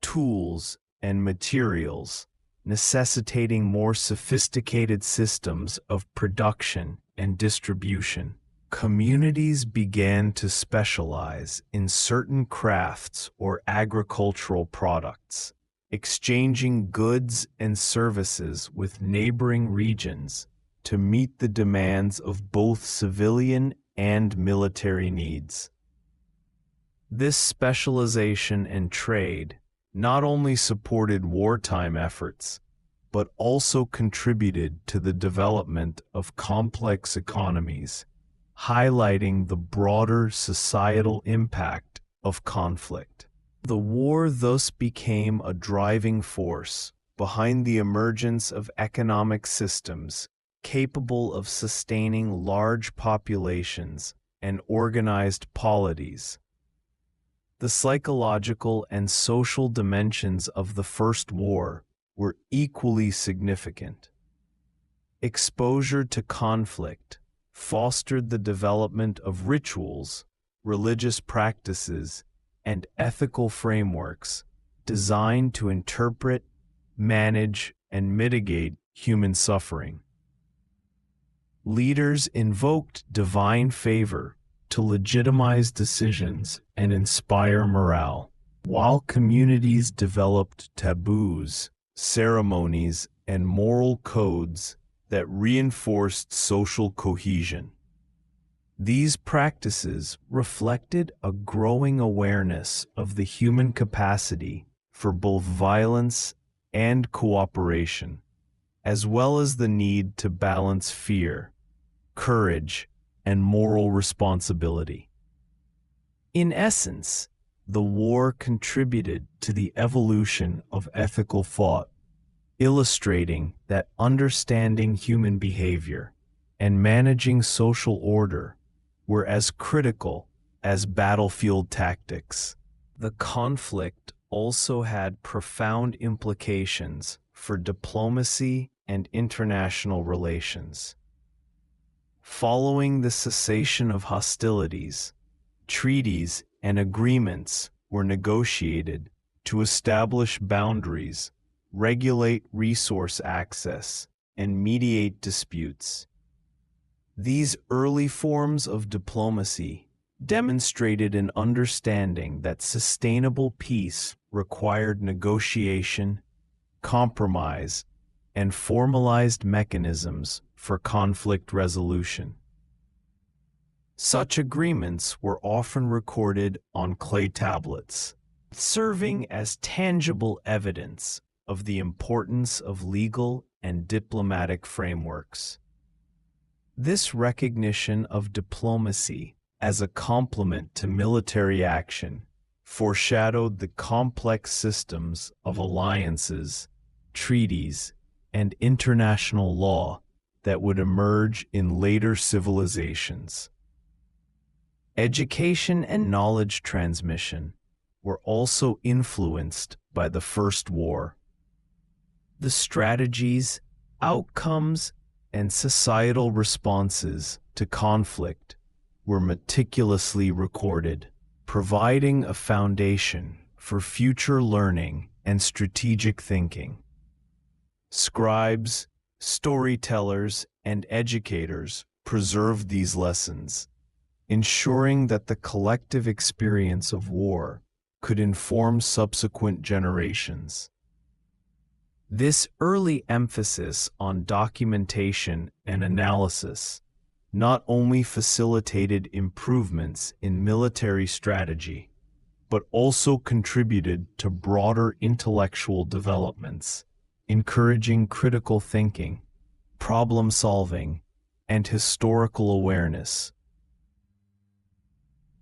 tools, and materials, necessitating more sophisticated systems of production and distribution. Communities began to specialize in certain crafts or agricultural products, exchanging goods and services with neighboring regions to meet the demands of both civilian and military needs. This specialization and trade not only supported wartime efforts, but also contributed to the development of complex economies, highlighting the broader societal impact of conflict. The war thus became a driving force behind the emergence of economic systems capable of sustaining large populations and organized polities. The psychological and social dimensions of the First War were equally significant. Exposure to conflict fostered the development of rituals, religious practices, and ethical frameworks designed to interpret, manage, and mitigate human suffering. Leaders invoked divine favor to legitimize decisions and inspire morale, while communities developed taboos, ceremonies, and moral codes that reinforced social cohesion. These practices reflected a growing awareness of the human capacity for both violence and cooperation, as well as the need to balance fear, courage, and moral responsibility. In essence, the war contributed to the evolution of ethical thought, illustrating that understanding human behavior and managing social order were as critical as battlefield tactics. The conflict also had profound implications for diplomacy and international relations. Following the cessation of hostilities, treaties and agreements were negotiated to establish boundaries, regulate resource access, and mediate disputes. These early forms of diplomacy demonstrated an understanding that sustainable peace required negotiation, compromise, and formalized mechanisms for conflict resolution. Such agreements were often recorded on clay tablets, serving as tangible evidence of the importance of legal and diplomatic frameworks. This recognition of diplomacy as a complement to military action foreshadowed the complex systems of alliances, treaties, and international law that would emerge in later civilizations. Education and knowledge transmission were also influenced by the First War. The strategies, outcomes, and societal responses to conflict were meticulously recorded, providing a foundation for future learning and strategic thinking. Scribes, storytellers, and educators preserved these lessons, ensuring that the collective experience of war could inform subsequent generations. This early emphasis on documentation and analysis not only facilitated improvements in military strategy, but also contributed to broader intellectual developments, encouraging critical thinking, problem solving, and historical awareness.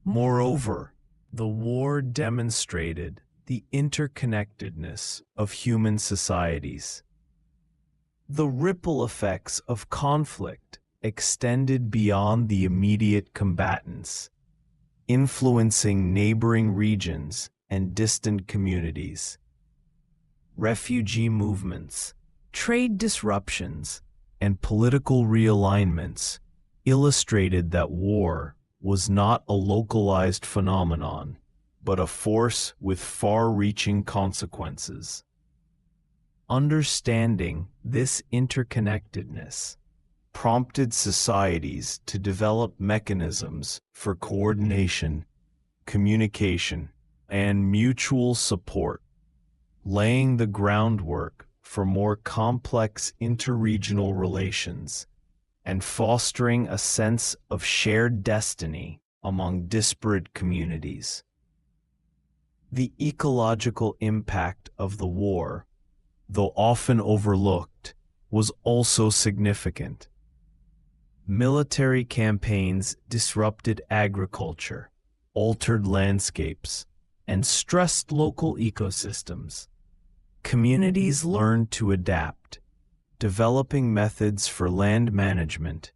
Moreover, the war demonstrated the interconnectedness of human societies. The ripple effects of conflict extended beyond the immediate combatants, influencing neighboring regions and distant communities. Refugee movements, trade disruptions, and political realignments illustrated that war was not a localized phenomenon, but a force with far-reaching consequences. Understanding this interconnectedness prompted societies to develop mechanisms for coordination, communication, and mutual support, laying the groundwork for more complex interregional relations and fostering a sense of shared destiny among disparate communities. The ecological impact of the war, though often overlooked, was also significant. Military campaigns disrupted agriculture, altered landscapes, and stressed local ecosystems. Communities learned to adapt, developing methods for land management,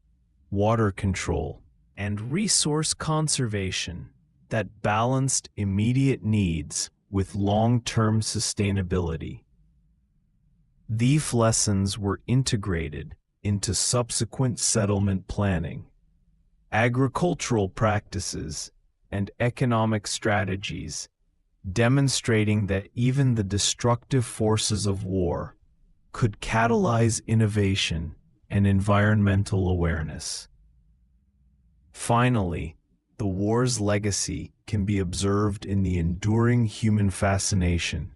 water control, and resource conservation that balanced immediate needs with long-term sustainability. These lessons were integrated into subsequent settlement planning, agricultural practices, and economic strategies, demonstrating that even the destructive forces of war could catalyze innovation and environmental awareness. Finally, the war's legacy can be observed in the enduring human fascination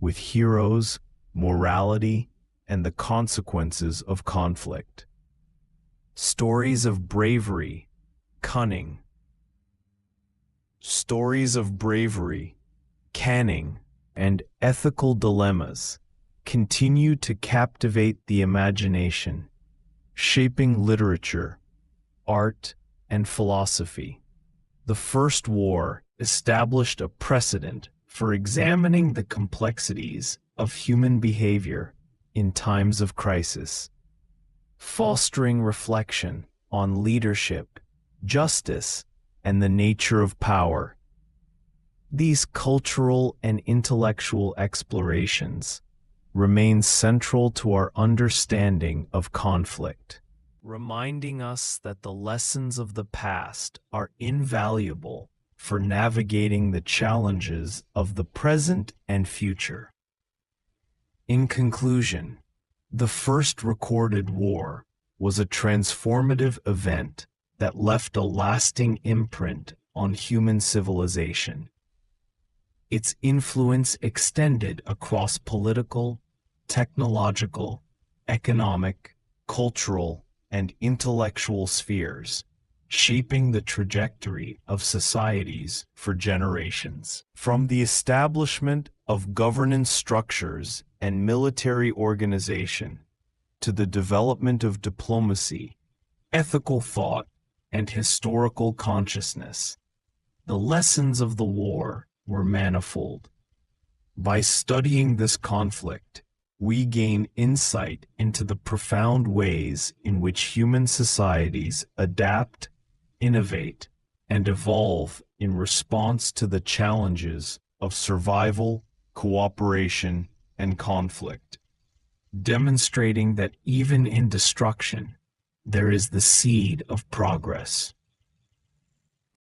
with heroes, morality, and the consequences of conflict. Stories of bravery, cunning, canning, and ethical dilemmas continue to captivate the imagination, shaping literature, art, and philosophy. The First War established a precedent for examining the complexities of human behavior in times of crisis, fostering reflection on leadership, justice, and the nature of power. These cultural and intellectual explorations remain central to our understanding of conflict, reminding us that the lessons of the past are invaluable for navigating the challenges of the present and future. In conclusion, the first recorded war was a transformative event that left a lasting imprint on human civilization. Its influence extended across political, technological, economic, cultural, and intellectual spheres, shaping the trajectory of societies for generations. From the establishment of governance structures and military organization to the development of diplomacy, ethical thought, and historical consciousness, the lessons of the war were manifold. By studying this conflict, we gain insight into the profound ways in which human societies adapt, innovate, and evolve in response to the challenges of survival, cooperation, and conflict, demonstrating that even in destruction, there is the seed of progress.